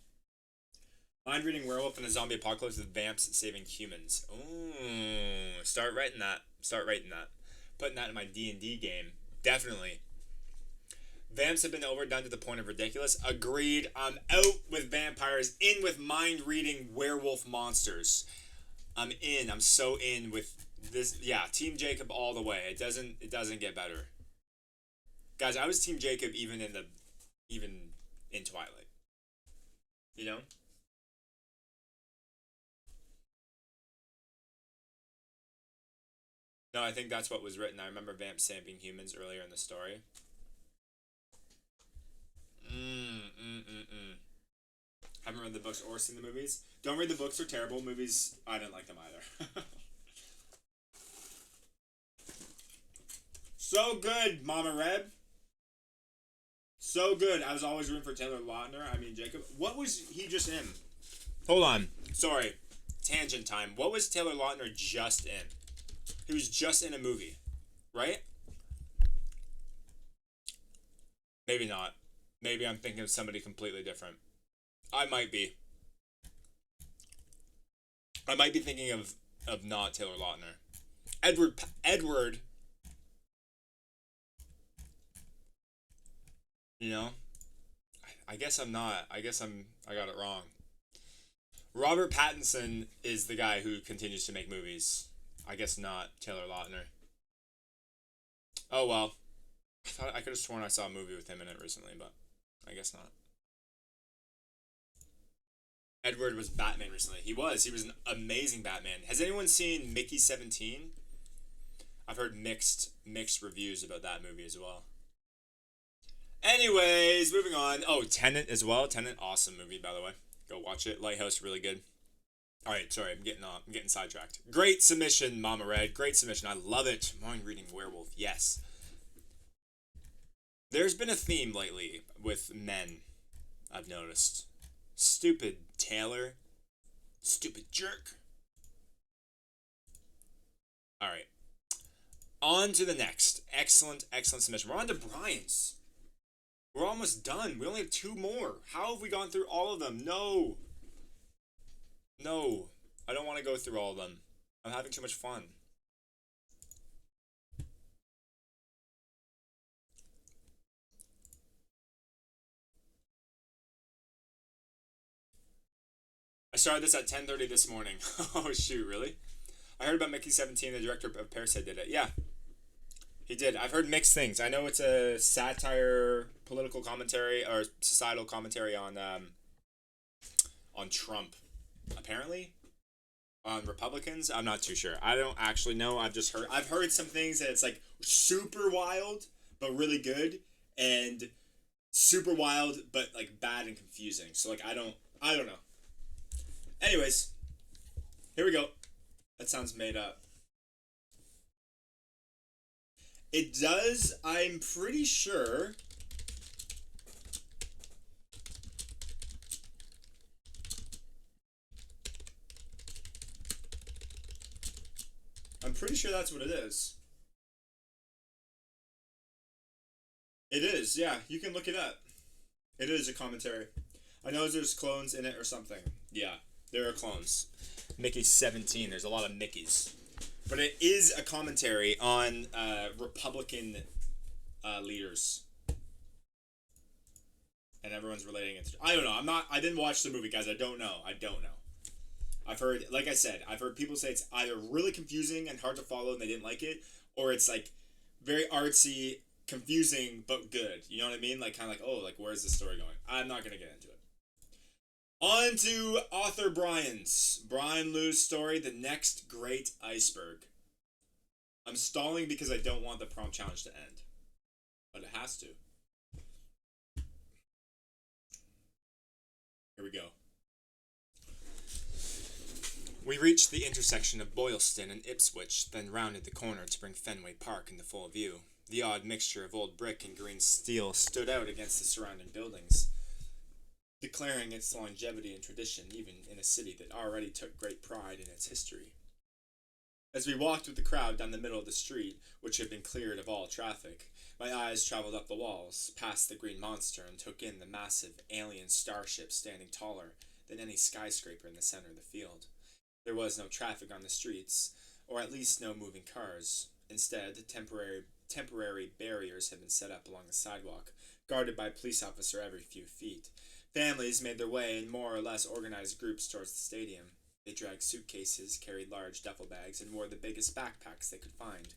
Mind-reading werewolf in a zombie apocalypse with vamps saving humans. Ooh, start writing that. Putting that in my D&D game. Definitely. Vamps have been overdone to the point of ridiculous. Agreed. I'm out with vampires. In with mind-reading werewolf monsters. I'm in. I'm so in with this. Yeah, Team Jacob all the way. It doesn't get better. Guys, I was Team Jacob even in Twilight. You know? No, I think that's what was written. I remember vamps saving humans earlier in the story. Haven't read the books or seen the movies. Don't read the books, they're terrible. Movies, I didn't like them either. So good, Mama Reb. So good. I was always rooting for Taylor Lautner. I mean, Jacob. What was he just in? Hold on. Sorry. Tangent time. What was Taylor Lautner just in? He was just in a movie, right? Maybe not. Maybe I'm thinking of somebody completely different. I might be. I might be thinking of not Taylor Lautner. Edward. You know? I guess I'm not. I got it wrong. Robert Pattinson is the guy who continues to make movies. I guess not Taylor Lautner. Oh well. I could have sworn I saw a movie with him in it recently, but I guess not. Edward was Batman recently. He was an amazing Batman. Has anyone seen Mickey 17? I've heard mixed reviews about that movie as well. Anyways, moving on. Oh, Tenet as well. Tenet, awesome movie, by the way. Go watch it. Lighthouse, really good. All right, sorry, I'm getting sidetracked. Great submission, Mama Red. Great submission. I love it. Mind reading werewolf. Yes. There's been a theme lately with men. I've noticed. Stupid Taylor. Stupid jerk. All right. On to the next. Excellent, excellent submission. We're on to Brian's. We're almost done. We only have two more. How have we gone through all of them? No. No. I don't want to go through all of them. I'm having too much fun. I started this at 10:30 this morning. Oh shoot, really? I heard about Mickey 17, the director of Parasite did it. Yeah, he did. I've heard mixed things. I know it's a satire, political commentary, or societal commentary on Trump. Apparently, on Republicans. I'm not too sure. I don't actually know. I've heard some things that it's like super wild but really good, and super wild but like bad and confusing. So like I don't know. Anyways, here we go. That sounds made up. It does. I'm pretty sure. I'm pretty sure that's what it is. It is, yeah. You can look it up. It is a commentary. I know there's clones in it or something. Yeah, there are clones. Mickey's 17. There's a lot of Mickeys. But it is a commentary on Republican leaders. And everyone's relating it to. I don't know. I didn't watch the movie, guys. I don't know. I've heard, like I said, I've heard people say it's either really confusing and hard to follow and they didn't like it, or it's like very artsy, confusing, but good. You know what I mean? Like, kind of like, oh, like, where's the story going? I'm not going to get into it. On to author Brian Liu's story, The Next Great Iceberg. I'm stalling because I don't want the prompt challenge to end. But it has to. Here we go. We reached the intersection of Boylston and Ipswich, then rounded the corner to bring Fenway Park into full view. The odd mixture of old brick and green steel stood out against the surrounding buildings, declaring its longevity and tradition even in a city that already took great pride in its history. As we walked with the crowd down the middle of the street, which had been cleared of all traffic, my eyes traveled up the walls, past the green monster, and took in the massive alien starship standing taller than any skyscraper in the center of the field. There was no traffic on the streets, or at least no moving cars. Instead, temporary barriers had been set up along the sidewalk, guarded by a police officer every few feet. Families made their way in more or less organized groups towards the stadium. They dragged suitcases, carried large duffel bags, and wore the biggest backpacks they could find.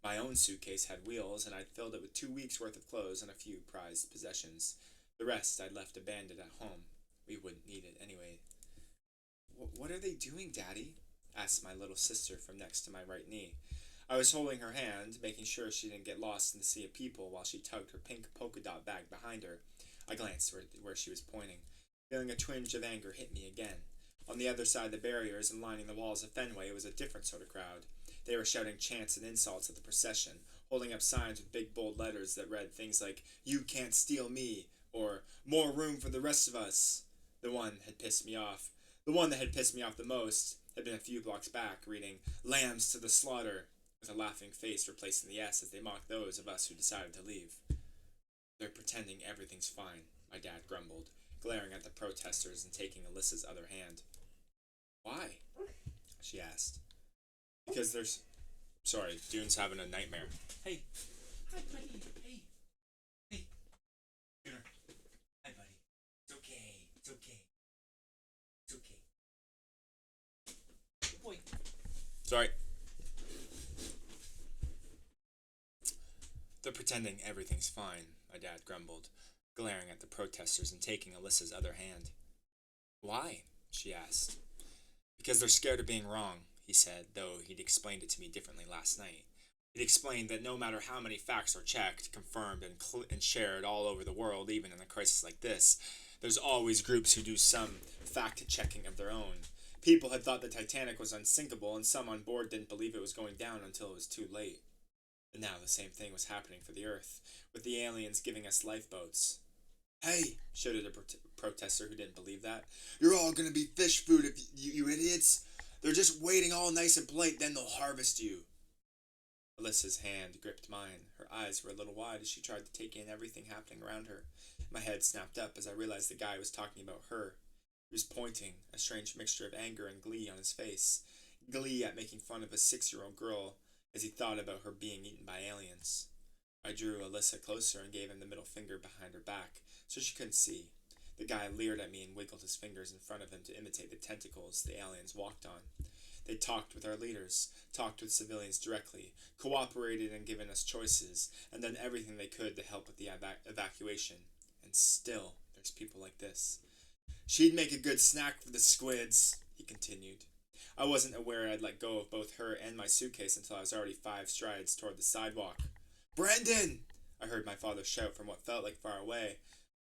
My own suitcase had wheels, and I'd filled it with 2 weeks' worth of clothes and a few prized possessions. The rest I'd left abandoned at home. We wouldn't need it anyway. What are they doing, Daddy? Asked my little sister from next to my right knee. I was holding her hand, making sure she didn't get lost in the sea of people while she tugged her pink polka dot bag behind her. I glanced where she was pointing. Feeling a twinge of anger hit me again. On the other side of the barriers and lining the walls of Fenway was a different sort of crowd. They were shouting chants and insults at the procession, holding up signs with big bold letters that read things like, "You can't steal me," or "More room for the rest of us." The one that had pissed me off the most had been a few blocks back, reading "Lambs to the slaughter," with a laughing face replacing the S as they mocked those of us who decided to leave. "They're pretending everything's fine," my dad grumbled, glaring at the protesters and taking Alyssa's other hand. "Why?" she asked. "Because there's..." Sorry, Dune's having a nightmare. Hey. Hi, buddy. Hey. Hey. Dune. Hi, buddy. It's okay. It's okay. It's okay. Good boy. Sorry. "They're pretending everything's fine," my dad grumbled, glaring at the protesters and taking Alyssa's other hand. "Why?" she asked. "Because they're scared of being wrong," he said, though he'd explained it to me differently last night. He'd explained that no matter how many facts are checked, confirmed, and shared all over the world, even in a crisis like this, there's always groups who do some fact-checking of their own. People had thought the Titanic was unsinkable, and some on board didn't believe it was going down until it was too late. And now the same thing was happening for the Earth, with the aliens giving us lifeboats. Hey, shouted a protester who didn't believe that. You're all gonna be fish food if you idiots. They're just waiting all nice and polite, then they'll harvest you. Alyssa's hand gripped mine. Her eyes were a little wide as she tried to take in everything happening around her. My head snapped up as I realized the guy was talking about her. He was pointing, a strange mixture of anger and glee on his face. Glee at making fun of a 6-year-old girl as he thought about her being eaten by aliens. I drew Alyssa closer and gave him the middle finger behind her back, so she couldn't see. The guy leered at me and wiggled his fingers in front of him to imitate the tentacles the aliens walked on. They talked with our leaders, talked with civilians directly, cooperated and given us choices, and done everything they could to help with the evacuation. And still, there's people like this. She'd make a good snack for the squids, he continued. I wasn't aware I'd let go of both her and my suitcase until I was already 5 strides toward the sidewalk. Brendan! I heard my father shout from what felt like far away.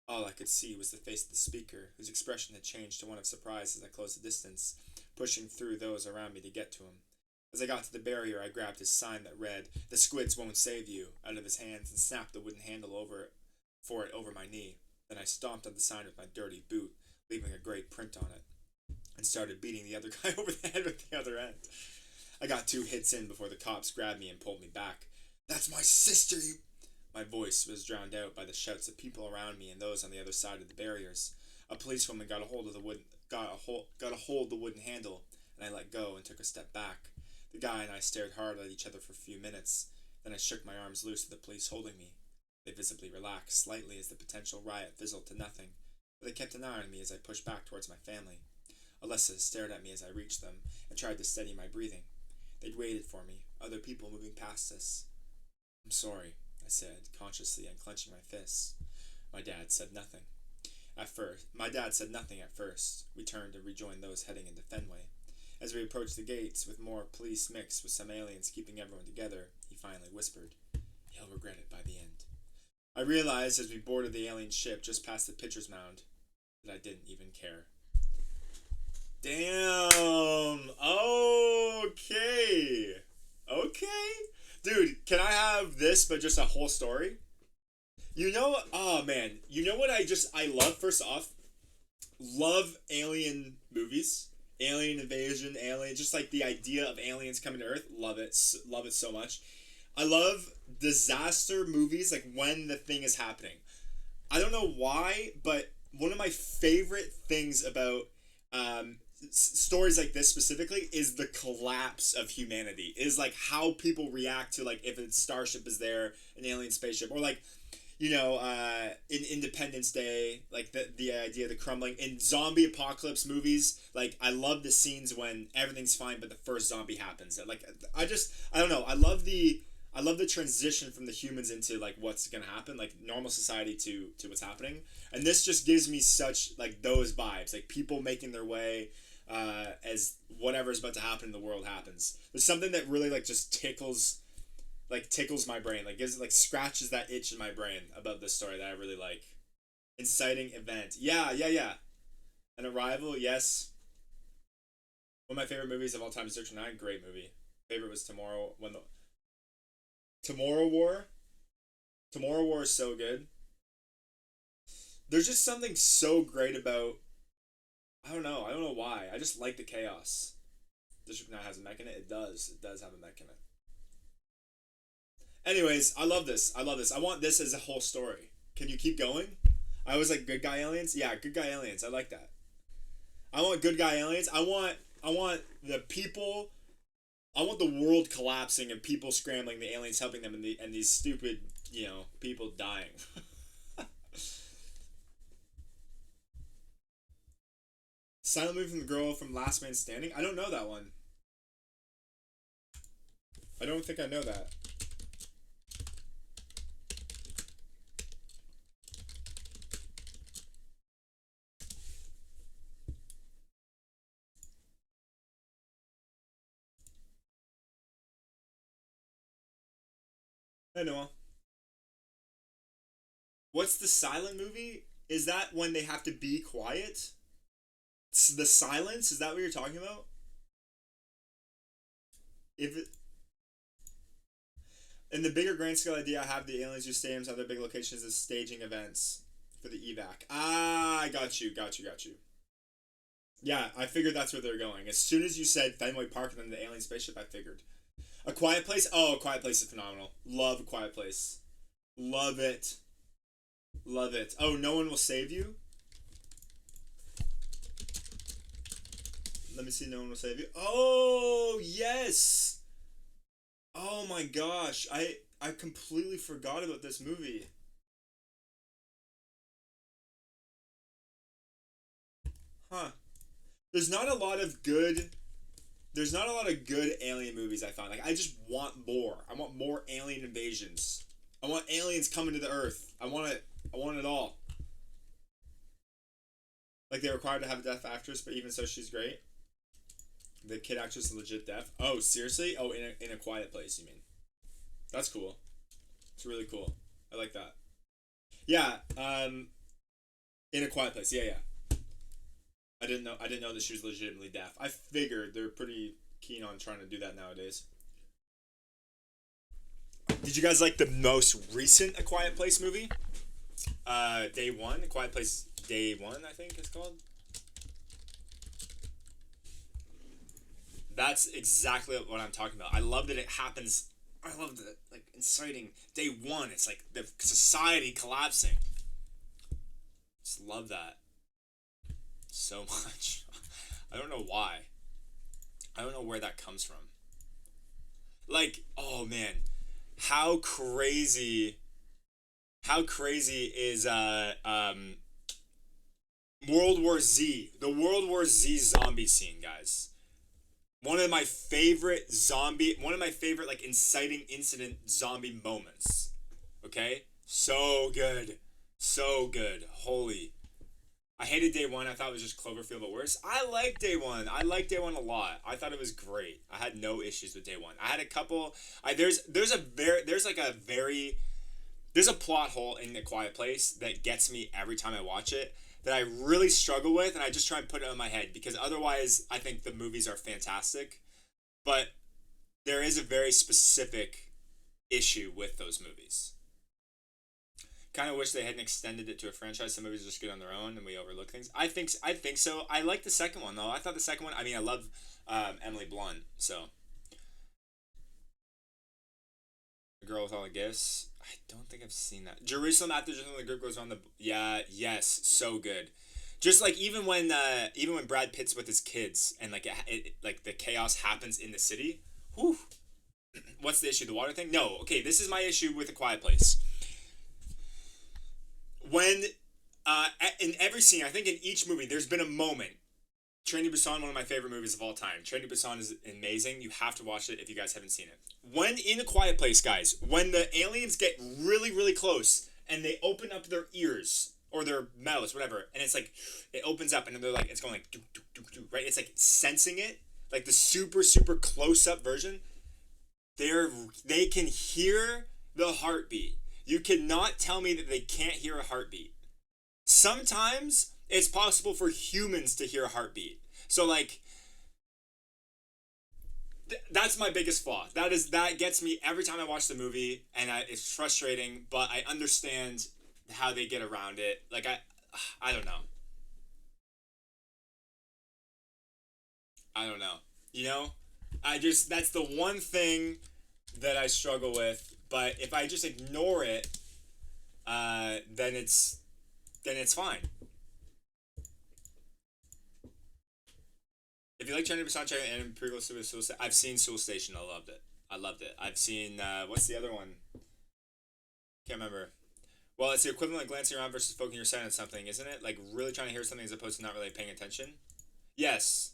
All I could see was the face of the speaker, whose expression had changed to one of surprise as I closed the distance, pushing through those around me to get to him. As I got to the barrier, I grabbed his sign that read, "The squids won't save you," out of his hands and snapped the wooden handle over my knee. Then I stomped on the sign with my dirty boot, leaving a great print on it, and started beating the other guy over the head with the other end. I got 2 hits in before the cops grabbed me and pulled me back. "That's my sister, you..." My voice was drowned out by the shouts of people around me and those on the other side of the barriers. A policewoman got a hold of the wooden handle, and I let go and took a step back. The guy and I stared hard at each other for a few minutes. Then I shook my arms loose of the police holding me. They visibly relaxed slightly as the potential riot fizzled to nothing, but they kept an eye on me as I pushed back towards my family. Alyssa stared at me as I reached them and tried to steady my breathing. They'd waited for me, other people moving past us. "I'm sorry," I said, consciously unclenching my fists. My dad said nothing at first. We turned to rejoin those heading into Fenway. As we approached the gates, with more police mixed with some aliens keeping everyone together, he finally whispered, "He'll regret it by the end." I realized as we boarded the alien ship just past the pitcher's mound that I didn't even care. Damn! Okay! Dude, can I have this but just a whole story? Oh man, you know what I love first off? Love alien movies. Alien invasion, just like the idea of aliens coming to Earth. Love it so much. I love disaster movies, like when the thing is happening. I don't know why, but one of my favorite things about stories like this specifically is the collapse of humanity. Is like how people react to like if a starship is there, an alien spaceship, or like in Independence Day, like the idea of the crumbling in zombie apocalypse movies. Like I love the scenes when everything's fine, but the first zombie happens. Like I don't know. I love the transition from the humans into like what's gonna happen, like normal society to what's happening. And this just gives me such like those vibes, like people making their way as whatever's about to happen in the world happens. There's something that really like just tickles my brain, like gives like scratches that itch in my brain about this story that I really like. Inciting event, yeah. An Arrival, yes. One of my favorite movies of all time is District 9. Great movie. Favorite was Tomorrow War. Tomorrow War is so good. There's just something so great about. I don't know why. I just like the chaos. District 9 has a mech in it. It does have a mech in it. Anyways, I love this. I want this as a whole story. Can you keep going? I was like good guy aliens. Yeah, good guy aliens. I like that. I want good guy aliens. I want the people. I want the world collapsing and people scrambling, the aliens helping them, and these stupid people dying. Silent movie from the girl from Last Man Standing. I don't know that one. I don't think I know that. I know. What's the silent movie? Is that when they have to be quiet? The silence, is that what you're talking about? If it, in the bigger grand scale idea, I have the aliens use stadiums and other big locations as staging events for the evac. Ah, I got you. Yeah, I figured that's where they're going. As soon as you said Fenway Park and then the alien spaceship, I figured. A Quiet Place? Oh, A Quiet Place is phenomenal. Love A Quiet Place. Love it. Love it. Oh, No One Will Save You? Let me see. No One Will Save You. Oh, yes. Oh my gosh. I completely forgot about this movie. Huh. There's not a lot of good there's not a lot of good alien movies I find. Like I just want more. I want more alien invasions. I want aliens coming to the earth. I want it. I want it all. Like they're required to have a deaf actress, but even so she's great. The kid actress is legit deaf. Oh, seriously? Oh, in a quiet place, you mean? That's cool. It's really cool. I like that. Yeah, in a quiet place. Yeah, yeah. I didn't know that she was legitimately deaf. I figured they're pretty keen on trying to do that nowadays. Did you guys like the most recent A Quiet Place movie? Day One. A Quiet Place Day One, I think it's called. That's exactly what I'm talking about. I love that it happens. I love the like inciting day one. It's like the society collapsing. Just love that so much. I don't know why. I don't know where that comes from. Like, oh man, how crazy? How crazy is World War Z? The World War Z zombie scene, guys. One of my favorite like inciting incident zombie moments. Okay? So good. So good. Holy. I hated Day One. I thought it was just Cloverfield but worse. I like Day One. I like Day One a lot. I thought it was great. I had no issues with Day One. I had a couple there's a plot hole in The Quiet Place that gets me every time I watch it that I really struggle with, and I just try and put it in my head because otherwise I think the movies are fantastic. But there is a very specific issue with those movies. Kind of wish they hadn't extended it to a franchise. Some movies are just good on their own, and we overlook things. I think so. I like the second one though. I thought the second one. I mean, I love Emily Blunt. So, The Girl with All the Gifts. I don't think I've seen that. Jerusalem After Jerusalem, the group goes on the. Yeah. Yes. So good. Just like even when Brad Pitt's with his kids and like like the chaos happens in the city. Whew. What's the issue? The water thing? No. Okay. This is my issue with A Quiet Place. When in every scene, I think in each movie, there's been a moment. Train to Busan, one of my favorite movies of all time. Train to Busan is amazing. You have to watch it if you guys haven't seen it. When in A Quiet Place, guys, when the aliens get really, really close and they open up their ears or their mouths, whatever, and it's like it opens up and they're like it's going like do do do do, right? It's like sensing it, like the super super close up version. They can hear the heartbeat. You cannot tell me that they can't hear a heartbeat. Sometimes it's possible for humans to hear a heartbeat. So like that's my biggest flaw. That gets me every time I watch the movie, and it's frustrating. But I understand how they get around it. Like I don't know. I don't know. You know, that's the one thing that I struggle with. But if I just ignore it, then it's fine. If you like Train to Busan, check out anime prequel to Soul Station. I've seen Soul Station. I loved it. I loved it. I've seen what's the other one? Can't remember. Well, it's the equivalent of glancing around versus focusing your sight on something, isn't it? Like really trying to hear something as opposed to not really paying attention. Yes.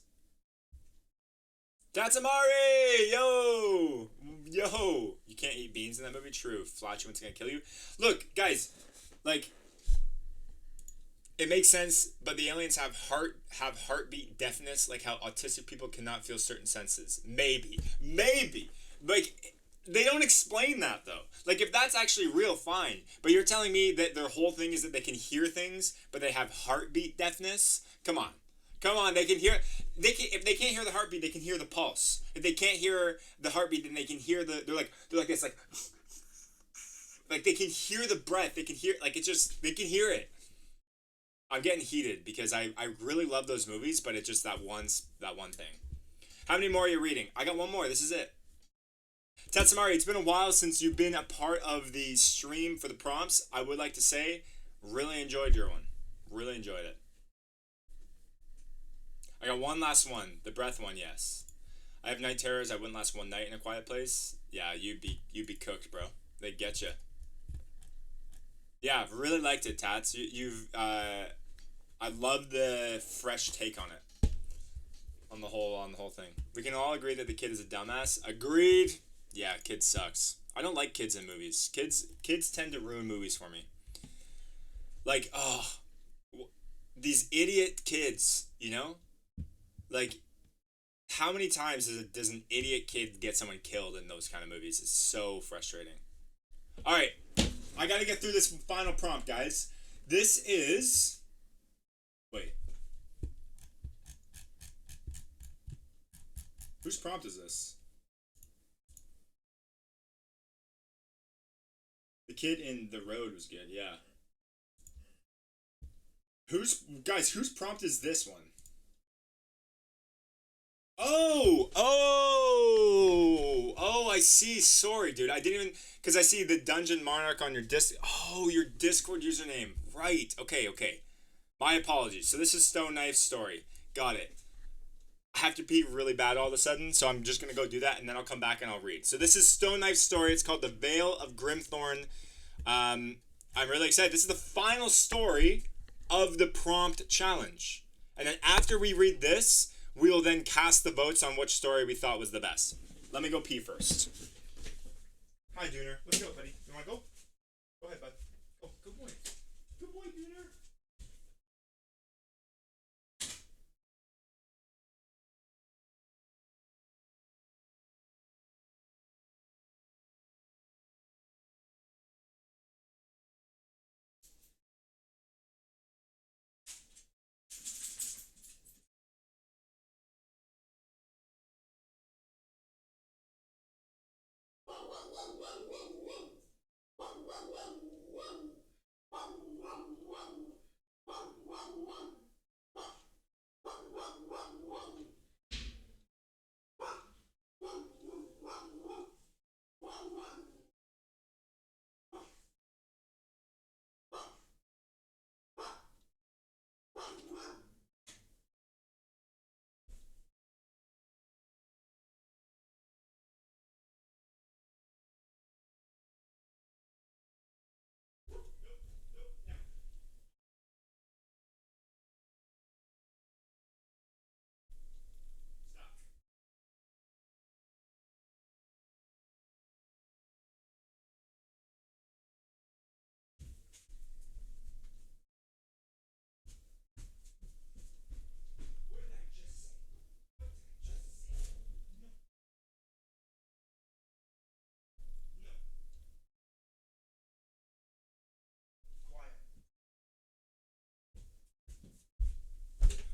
Tatsumari! Yo! Yo! You can't eat beans in that movie? True. Flatulence gonna kill you. Look, guys, like it makes sense, but the aliens have heartbeat deafness, like how autistic people cannot feel certain senses. Maybe. Like they don't explain that though. Like if that's actually real, fine. But you're telling me that their whole thing is that they can hear things, but they have heartbeat deafness? Come on. Come on, they can hear. They can if they can't hear the heartbeat, they can hear the pulse. If they can't hear the heartbeat, then they can hear the. They're like this, like they can hear the breath. They can hear like it's just they can hear it. I'm getting heated because I really love those movies, but it's just that one thing. How many more are you reading? I got one more. This is it. Tetsamari, it's been a while since you've been a part of the stream for the prompts. I would like to say, really enjoyed your one. Really enjoyed it. I got one last one. The breath one, yes. I have night terrors. I wouldn't last one night in a quiet place. Yeah, you'd be cooked, bro. They get you. Yeah, I've really liked it, Tats. I love the fresh take on it, on the whole thing. We can all agree that the kid is a dumbass. Agreed. Yeah, kid sucks. I don't like kids in movies. Kids tend to ruin movies for me. Like, oh, these idiot kids, you know? Like, how many times does an idiot kid get someone killed in those kind of movies? It's so frustrating. All right, I gotta get through this final prompt, guys. This is. Wait. Whose prompt is this? The kid in The Road was good, yeah. Whose prompt is this one? Oh, I see. Sorry, dude. I didn't even, because I see the Dungeon Monarch on your your Discord username. Right. Okay. My apologies. So this is Stone Knife's story. Got it. I have to pee really bad all of a sudden, so I'm just going to go do that, and then I'll come back and I'll read. So this is Stone Knife's story. It's called The Vale of Grimthorn. I'm really excited. This is the final story of the prompt challenge. And then after we read this, we will then cast the votes on which story we thought was the best. Let me go pee first. Hi, Dooner. Let's go, buddy. You want to go? Go ahead, bud. Oh, good boy. Good boy, Dooner.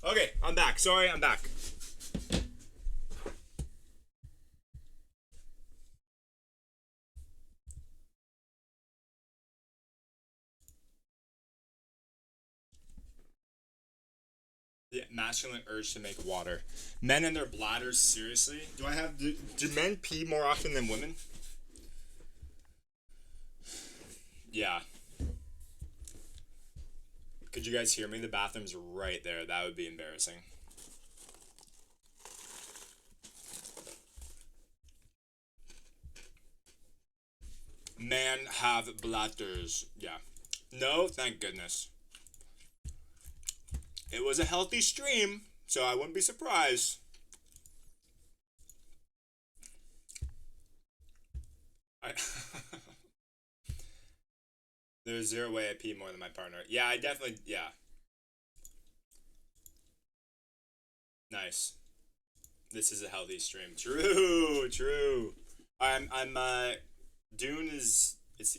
Okay, I'm back. Sorry, I'm back. The masculine urge to make water. Men and their bladders, seriously? Do men pee more often than women? Yeah. Could you guys hear me? The bathroom's right there. That would be embarrassing. Men have bladders. Yeah. No, thank goodness. It was a healthy stream, so I wouldn't be surprised. I There's zero way I pee more than my partner. Yeah, I definitely, yeah. Nice. This is a healthy stream. True. Dune it's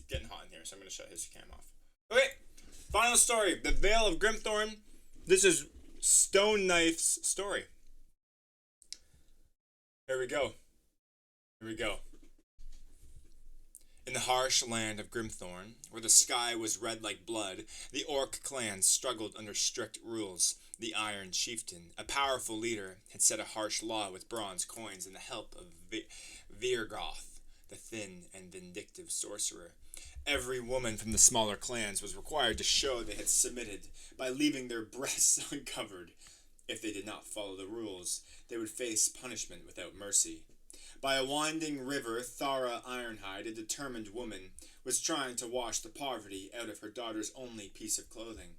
getting hot in here, so I'm gonna shut his cam off. Okay, final story. The Vale of Grimthorn. This is Stone Knife's story. Here we go. Here we go. In the harsh land of Grimthorn, where the sky was red like blood, the orc clans struggled under strict rules. The Iron Chieftain, a powerful leader, had set a harsh law with bronze coins and the help of Virgoth, the thin and vindictive sorcerer. Every woman from the smaller clans was required to show they had submitted by leaving their breasts uncovered. If they did not follow the rules, they would face punishment without mercy. By a winding river, Thara Ironhide, a determined woman, was trying to wash the poverty out of her daughter's only piece of clothing.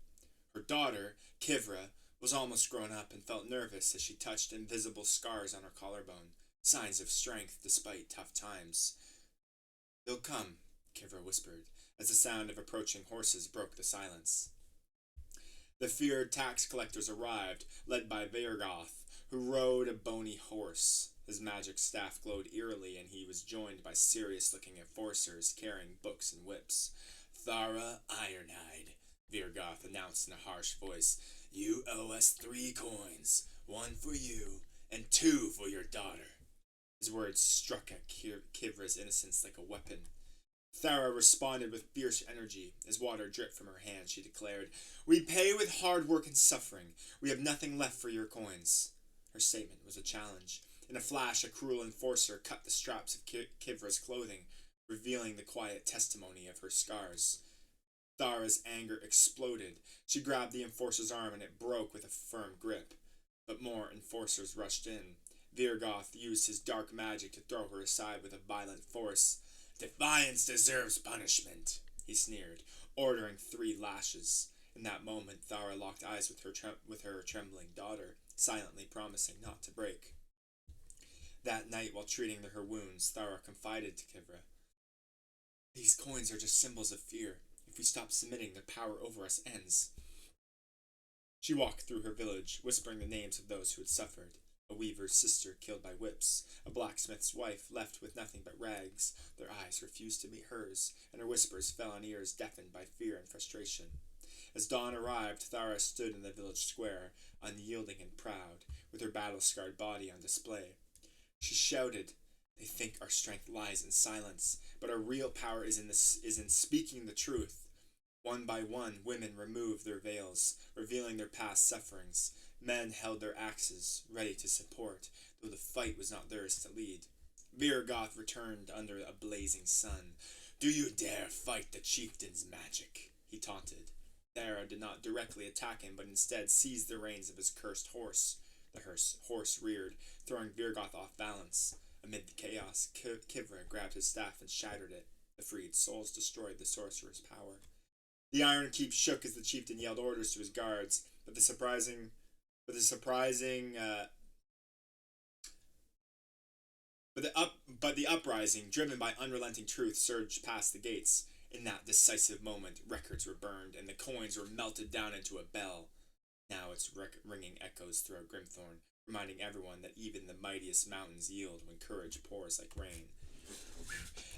Her daughter, Kivra, was almost grown up and felt nervous as she touched invisible scars on her collarbone, signs of strength despite tough times. "They'll come," Kivra whispered, as the sound of approaching horses broke the silence. The feared tax collectors arrived, led by Virgoth, who rode a bony horse. His magic staff glowed eerily, and he was joined by serious-looking enforcers carrying books and whips. "Thara Ironhide," Virgoth announced in a harsh voice. "You owe us 3 coins, 1 for you, and 2 for your daughter." His words struck at Kivra's innocence like a weapon. Thara responded with fierce energy. As water dripped from her hands, she declared, "We pay with hard work and suffering. We have nothing left for your coins." Her statement was a challenge. In a flash, a cruel enforcer cut the straps of Kivra's clothing, revealing the quiet testimony of her scars. Thara's anger exploded. She grabbed the enforcer's arm and it broke with a firm grip. But more enforcers rushed in. Virgoth used his dark magic to throw her aside with a violent force. "Defiance deserves punishment," he sneered, ordering 3 lashes. In that moment, Thara locked eyes with her trembling daughter, silently promising not to break. That night, while treating her wounds, Thara confided to Kivra, "These coins are just symbols of fear. If we stop submitting, their power over us ends." She walked through her village, whispering the names of those who had suffered. A weaver's sister killed by whips, a blacksmith's wife left with nothing but rags. Their eyes refused to meet hers, and her whispers fell on ears deafened by fear and frustration. As dawn arrived, Thara stood in the village square, unyielding and proud, with her battle-scarred body on display. She shouted, "They think our strength lies in silence, but our real power is in speaking the truth." One by one, women removed their veils, revealing their past sufferings. Men held their axes, ready to support, though the fight was not theirs to lead. Virgoth returned under a blazing sun. "Do you dare fight the chieftain's magic?" he taunted. Thara did not directly attack him, but instead seized the reins of his cursed horse. The horse reared, throwing Virgoth off balance. Amid the chaos, Kivra grabbed his staff and shattered it. The freed souls destroyed the sorcerer's power. The Iron Keep shook as the chieftain yelled orders to his guards, but the uprising, driven by unrelenting truth, surged past the gates. In that decisive moment, records were burned, and the coins were melted down into a bell. Now its ringing echoes throughout Grimthorn, reminding everyone that even the mightiest mountains yield when courage pours like rain.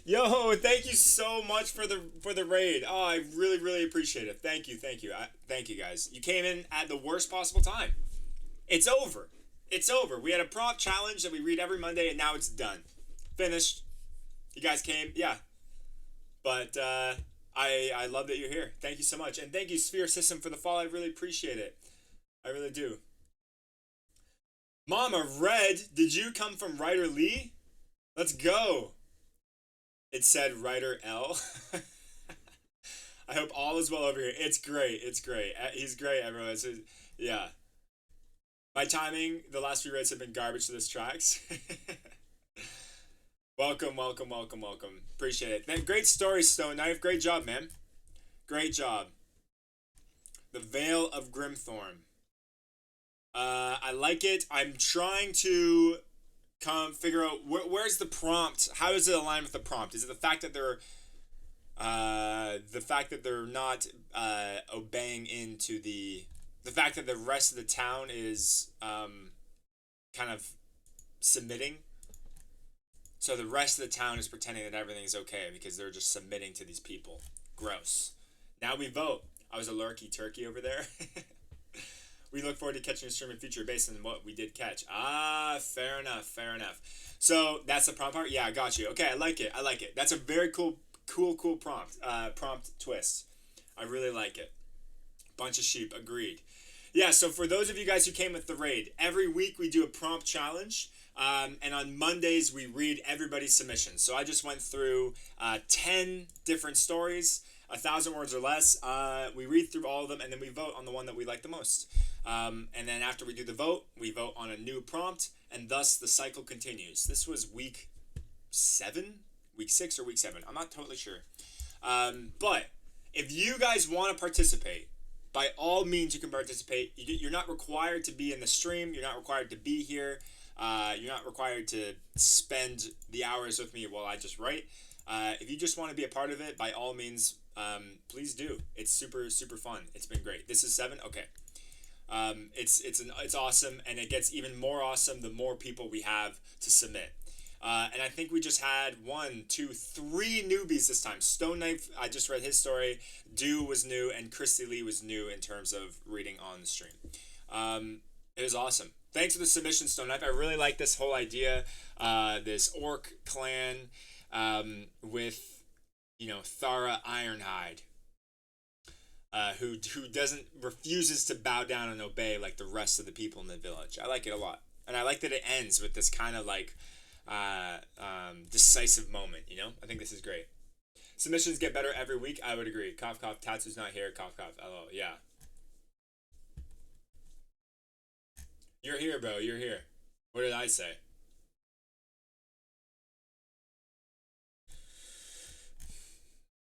Yo, thank you so much for the raid. Oh, I really appreciate it. Thank you. Thank you, guys. You came in at the worst possible time. It's over. We had a prompt challenge that we read every Monday, and now it's done. Finished. You guys came, yeah. But I love that you're here. Thank you so much, and thank you, Sphere System, for the follow. I really appreciate it. I really do. Mama Red, did you come from Ryder Lee? Let's go. It said Ryder L. I hope all is well over here. It's great. He's great, everyone. Yeah. My timing, the last few raids have been garbage to this tracks. Welcome. Appreciate it. Great story, Stone Knife. Great job, man. Great job. The Vale of Grimthorn. I like it. I'm trying to figure out where's the prompt. How does it align with the prompt? Is it the fact that they're not obeying into the fact that the rest of the town is kind of submitting? So the rest of the town is pretending that everything's okay because they're just submitting to these people. Gross. Now we vote. I was a lurky turkey over there. We look forward to catching a stream in future based on what we did catch. Ah, fair enough, fair enough. So that's the prompt part? Yeah, I got you. Okay, I like it, I like it. That's a very cool prompt. Prompt twist. I really like it. Bunch of sheep, agreed. Yeah, so for those of you guys who came with the raid, every week we do a prompt challenge. And on Mondays, we read everybody's submissions. So I just went through 10 different stories, 1,000 words or less. We read through all of them, and then we vote on the one that we like the most. And then after we do the vote, we vote on a new prompt, and thus the cycle continues. This was week 7? Week 6 or week 7? I'm not totally sure. But if you guys want to participate, by all means you can participate. You're not required to be in the stream. You're not required to be here. You're not required to spend the hours with me while I just write. If you just want to be a part of it, by all means, please do. It's super fun. It's been great. This is 7. Okay. It's awesome, and it gets even more awesome the more people we have to submit. And I think we just had 1, 2, 3 newbies this time. Stone Knife, I just read his story. Dew was new, and Christy Lee was new in terms of reading on the stream. It was awesome. Thanks for the submission, Stone Knife. I really like this whole idea. This orc clan with, Thara Ironhide, who refuses to bow down and obey like the rest of the people in the village. I like it a lot, and I like that it ends with this kind of like decisive moment. I think this is great. Submissions get better every week. I would agree. Cough cough. Tatsu's not here. Cough cough. LOL. Yeah. You're here, bro. You're here. What did I say?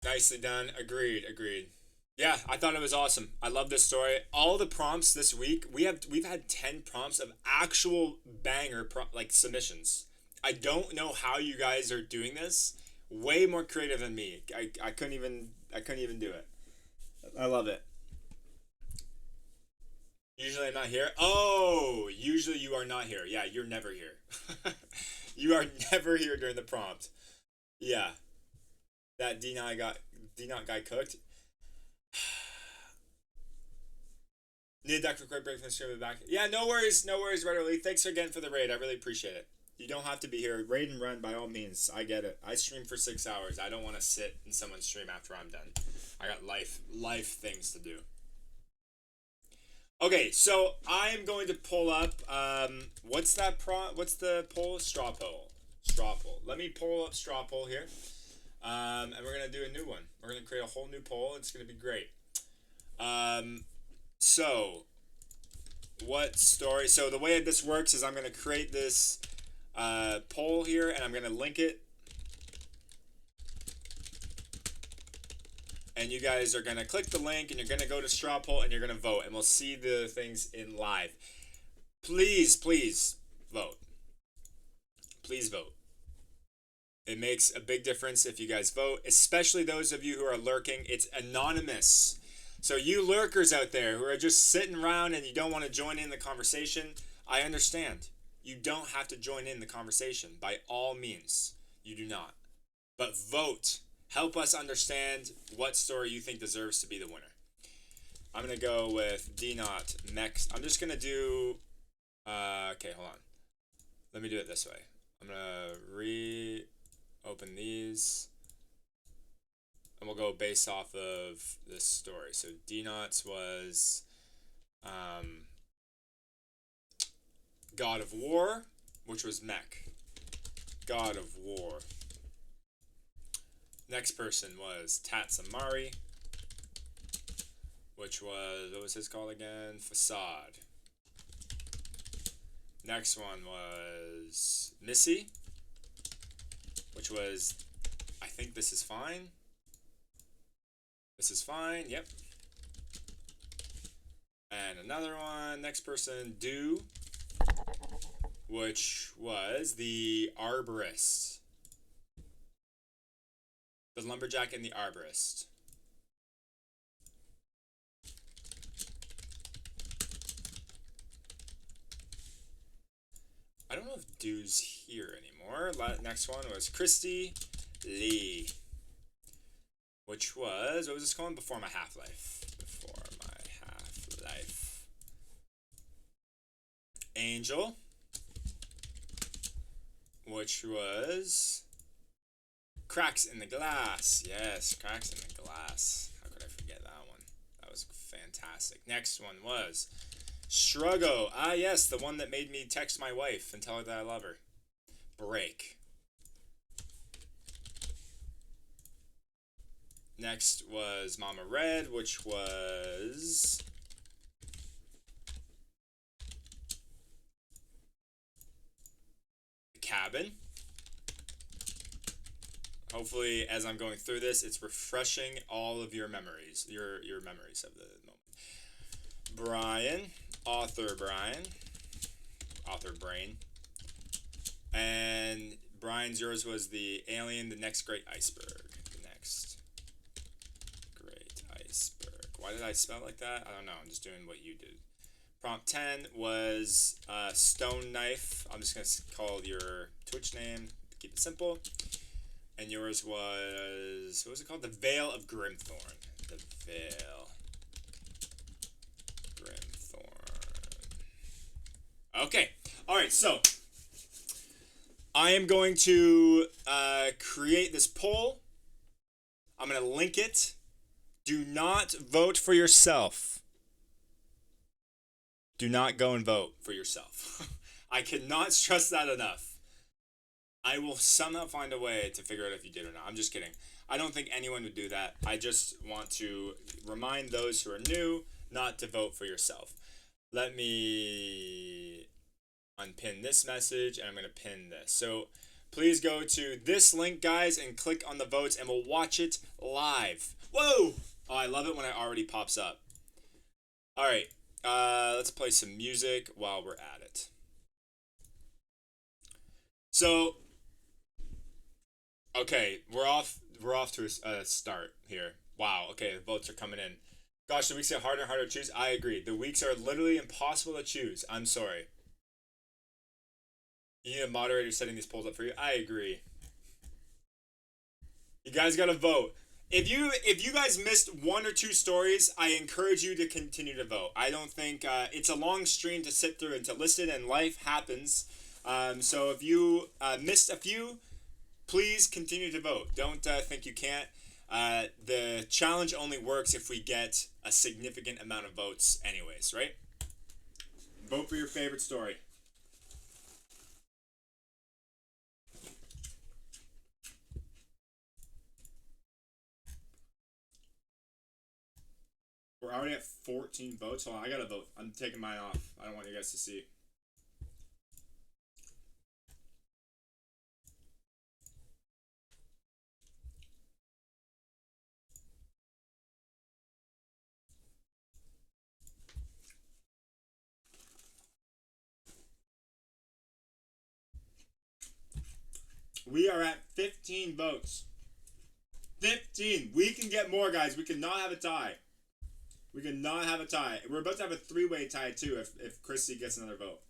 Nicely done. Agreed. Yeah, I thought it was awesome. I love this story. All the prompts this week, we've had 10 prompts of actual banger submissions. I don't know how you guys are doing this. Way more creative than me. I couldn't even do it. I love it. Usually I'm not here. Oh, usually you are not here. Yeah, you're never here. You are never here during the prompt. Yeah. That D-Not guy cooked. Need a duck for quick break from the stream back. Yeah, no worries, Redderly. Thanks again for the raid. I really appreciate it. You don't have to be here. Raid and run by all means. I get it. I stream for 6 hours. I don't want to sit in someone's stream after I'm done. I got life things to do. Okay, so I'm going to pull up, what's the poll? Straw poll. Let me pull up straw poll here. And we're going to do a new one. We're going to create a whole new poll. It's going to be great. So, what story? So the way this works is I'm going to create this poll here, and I'm going to link it. And you guys are going to click the link, and you're going to go to straw poll, and you're going to vote, and we'll see the things in live. Please vote. Please vote. It makes a big difference if you guys vote, especially those of you who are lurking. It's anonymous. So you lurkers out there who are just sitting around and you don't want to join in the conversation, I understand. You don't have to join in the conversation. By all means, you do not. But vote. Help us understand what story you think deserves to be the winner. I'm going to go with D-Not next. I'm just going to do... okay, hold on. Let me do it this way. I'm going to reopen these. And we'll go based off of this story. So D-Not's was God of War, which was Mech. God of War. Next person was Tatsamari, which was, what was his call again? Facade. Next one was Missy, which was, I think this is fine. This is fine, yep. And another one, next person, Dew, which was the Arborist. The Lumberjack and the Arborist. I don't know if Dew's here anymore. Next one was Christy Lee, which was, what was this called? Before My Half-Life. Before My Half-Life. Angel, which was Cracks in the Glass. Yes, Cracks in the Glass. How could I forget that one? That was fantastic. Next one was Struggle. Ah, yes, the one that made me text my wife and tell her that I love her. Break. Next was Mama Red, which was Cabin. Hopefully, as I'm going through this, it's refreshing all of your memories, your memories of the moment. Brian, author brain, and Brian's, yours was the Alien, the Next Great Iceberg. The Next Great Iceberg. Why did I spell it like that? I don't know. I'm just doing what you did. Prompt 10 was Stone Knife. I'm just going to call your Twitch name to keep it simple. And yours was, what was it called? The Veil of Grimthorn. The Veil. Grimthorn. Okay. Alright, so I am going to create this poll. I'm going to link it. Do not vote for yourself. Do not go and vote for yourself. I cannot stress that enough. I will somehow find a way to figure out if you did or not. I'm just kidding. I don't think anyone would do that. I just want to remind those who are new not to vote for yourself. Let me unpin this message, and I'm going to pin this. So please go to this link, guys, and click on the votes, and we'll watch it live. Whoa! Oh, I love it when it already pops up. All right. Let's play some music while we're at it. So, okay, we're off to a start here. Wow, okay, the votes are coming in. Gosh, the weeks get harder and harder to choose. I agree. The weeks are literally impossible to choose. I'm sorry. You need a moderator setting these polls up for you. I agree. You guys gotta vote. If you guys missed one or two stories, I encourage you to continue to vote. I don't think it's a long stream to sit through and to listen, and life happens. So if you missed a few, please continue to vote. Don't think you can't. The challenge only works if we get a significant amount of votes anyways, right? Vote for your favorite story. We're already at 14 votes. Hold on, I gotta vote. I'm taking mine off. I don't want you guys to see. We are at 15 votes. 15. We can get more, guys. We cannot have a tie. We cannot have a tie. We're about to have a three-way tie, too, if Chrissy gets another vote.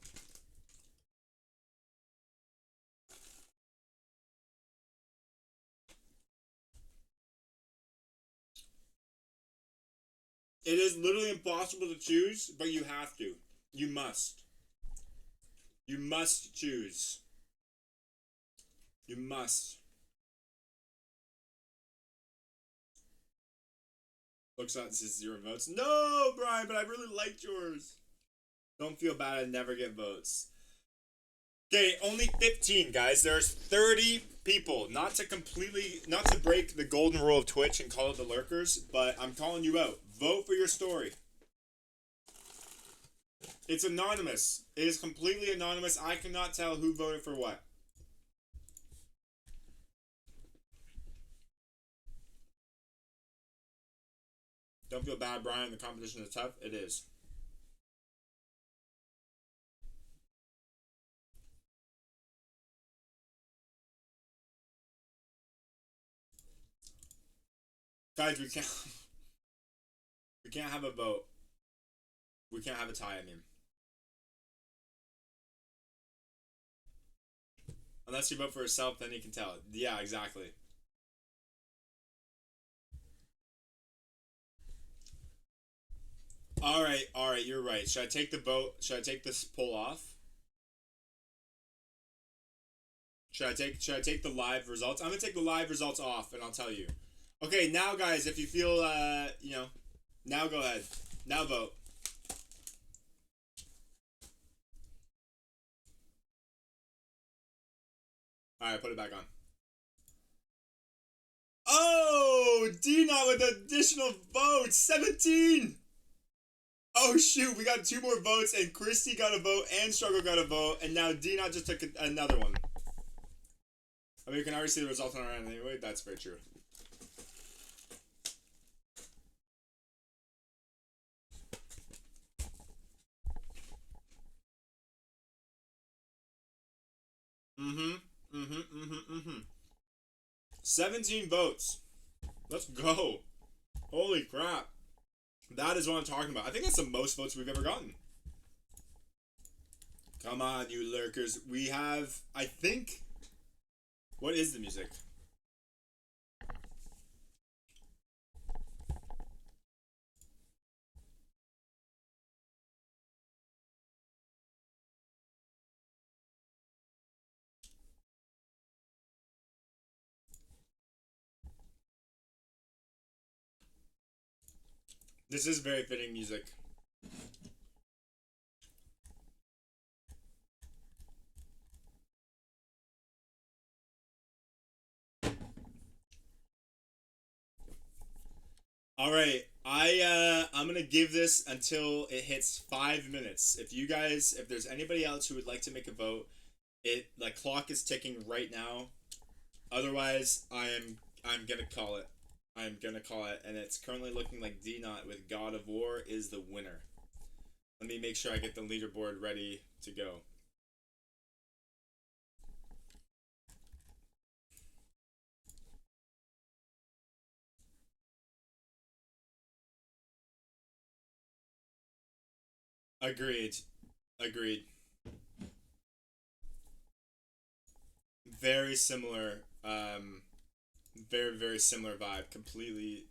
It is literally impossible to choose, but you have to. You must. You must choose. You must. Looks like this is 0 votes. No, Brian, but I really liked yours. Don't feel bad, I never get votes. Okay, only 15, guys. There's 30 people. Not to break the golden rule of Twitch and call it the lurkers, but I'm calling you out. Vote for your story. It's anonymous. It is completely anonymous. I cannot tell who voted for what. Don't feel bad, Brian. The competition is tough. It is. Guys, we can't have a vote. We can't have a tie, I mean. Unless you vote for yourself, then you can tell. Yeah, exactly. Alright, you're right. Should I take the vote? Should I take this poll off? Should I take the live results? I'm gonna take the live results off, and I'll tell you. Okay, now guys, if you feel now go ahead. Now vote. All right, put it back on. Oh, Dina with additional votes, 17. Oh shoot, we got 2 more votes, and Christy got a vote, and Struggle got a vote, and now Dina just took another one. I mean, you can already see the result on our end anyway. That's very true. Mm-hmm. Mm-hmm. Mm-hmm. Mm-hmm. 17 votes. Let's go. Holy crap. That is what I'm talking about. I think that's the most votes we've ever gotten. Come on, you lurkers. We have, I think... What is the music? This is very fitting music. All right, I'm gonna give this until it hits 5 minutes. If there's anybody else who would like to make a vote, clock is ticking right now. Otherwise, I'm gonna call it. I'm gonna call it, and it's currently looking like D Not with God of War is the winner. Let me make sure I get the leaderboard ready to go. Agreed. Agreed. Very similar. Very similar vibe. Completely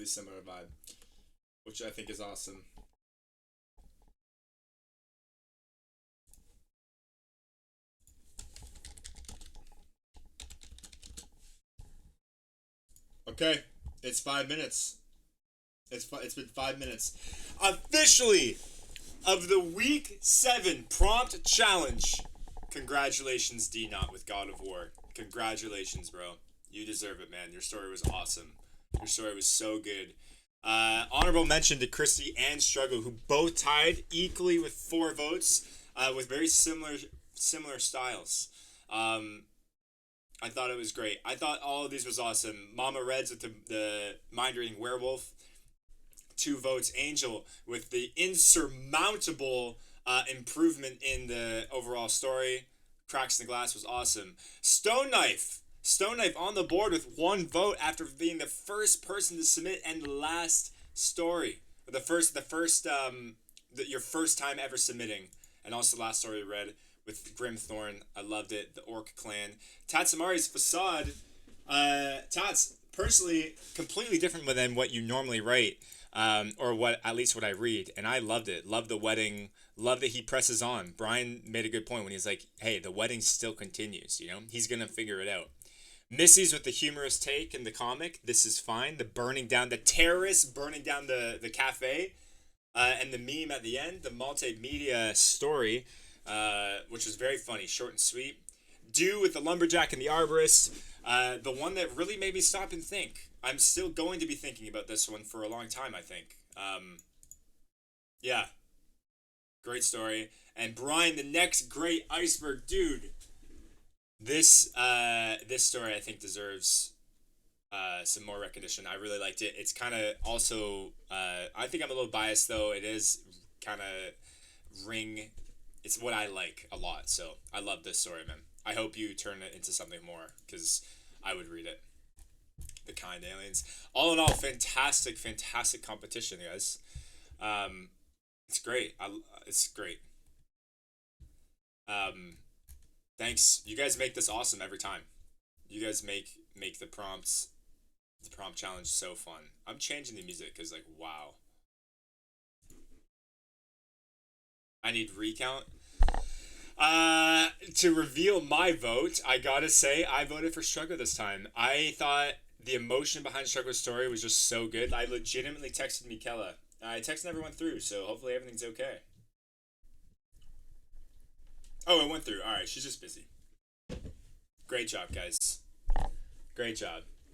similar vibe, which I think is awesome. Okay, it's 5 minutes. It's been 5 minutes. Officially, of the week 7 prompt challenge. Congratulations, D Not with God of War. Congratulations, bro. You deserve it, man. Your story was awesome. Your story was so good. Honorable mention to Christy and Struggle, who both tied equally with 4 votes, with very similar styles. I thought it was great. I thought all of these was awesome. Mama Reds with the mind reading werewolf, 2 votes. Angel with the insurmountable improvement in the overall story. Cracks in the Glass was awesome. Stone Knife on the board with 1 vote after being the first person to submit and the last story. Your first time ever submitting, and also the last story you read with Grimthorn. I loved it. The Orc Clan. Tatsamari's Facade. Tats, personally, completely different than what you normally write, or at least what I read, and I loved it. Loved the wedding. Love that he presses on. Brian made a good point when he's like, hey, the wedding still continues, He's going to figure it out. Missy's with the humorous take in the comic. This is fine. The terrorists burning down the cafe, and the meme at the end, the multimedia story, which was very funny, short and sweet. Do with the lumberjack and the arborist, the one that really made me stop and think. I'm still going to be thinking about this one for a long time, I think. Yeah. Great story. And Brian, the next great iceberg dude. This story I think deserves some more recognition. I really liked it. It's kind of also I think I'm a little biased though. It is kind of ring. It's what I like a lot. So I love this story, man. I hope you turn it into something more because I would read it. The Kind Aliens. All in all, fantastic competition, guys. It's great. It's great. Thanks. You guys make this awesome every time. You guys make the prompt challenge so fun. I'm changing the music because wow. I need recount. To reveal my vote, I gotta say I voted for Struggle this time. I thought the emotion behind Struggle's story was just so good. I legitimately texted Mikella. I texted everyone through, so hopefully everything's okay. Oh, it went through. All right, she's just busy. Great job, guys. Great job.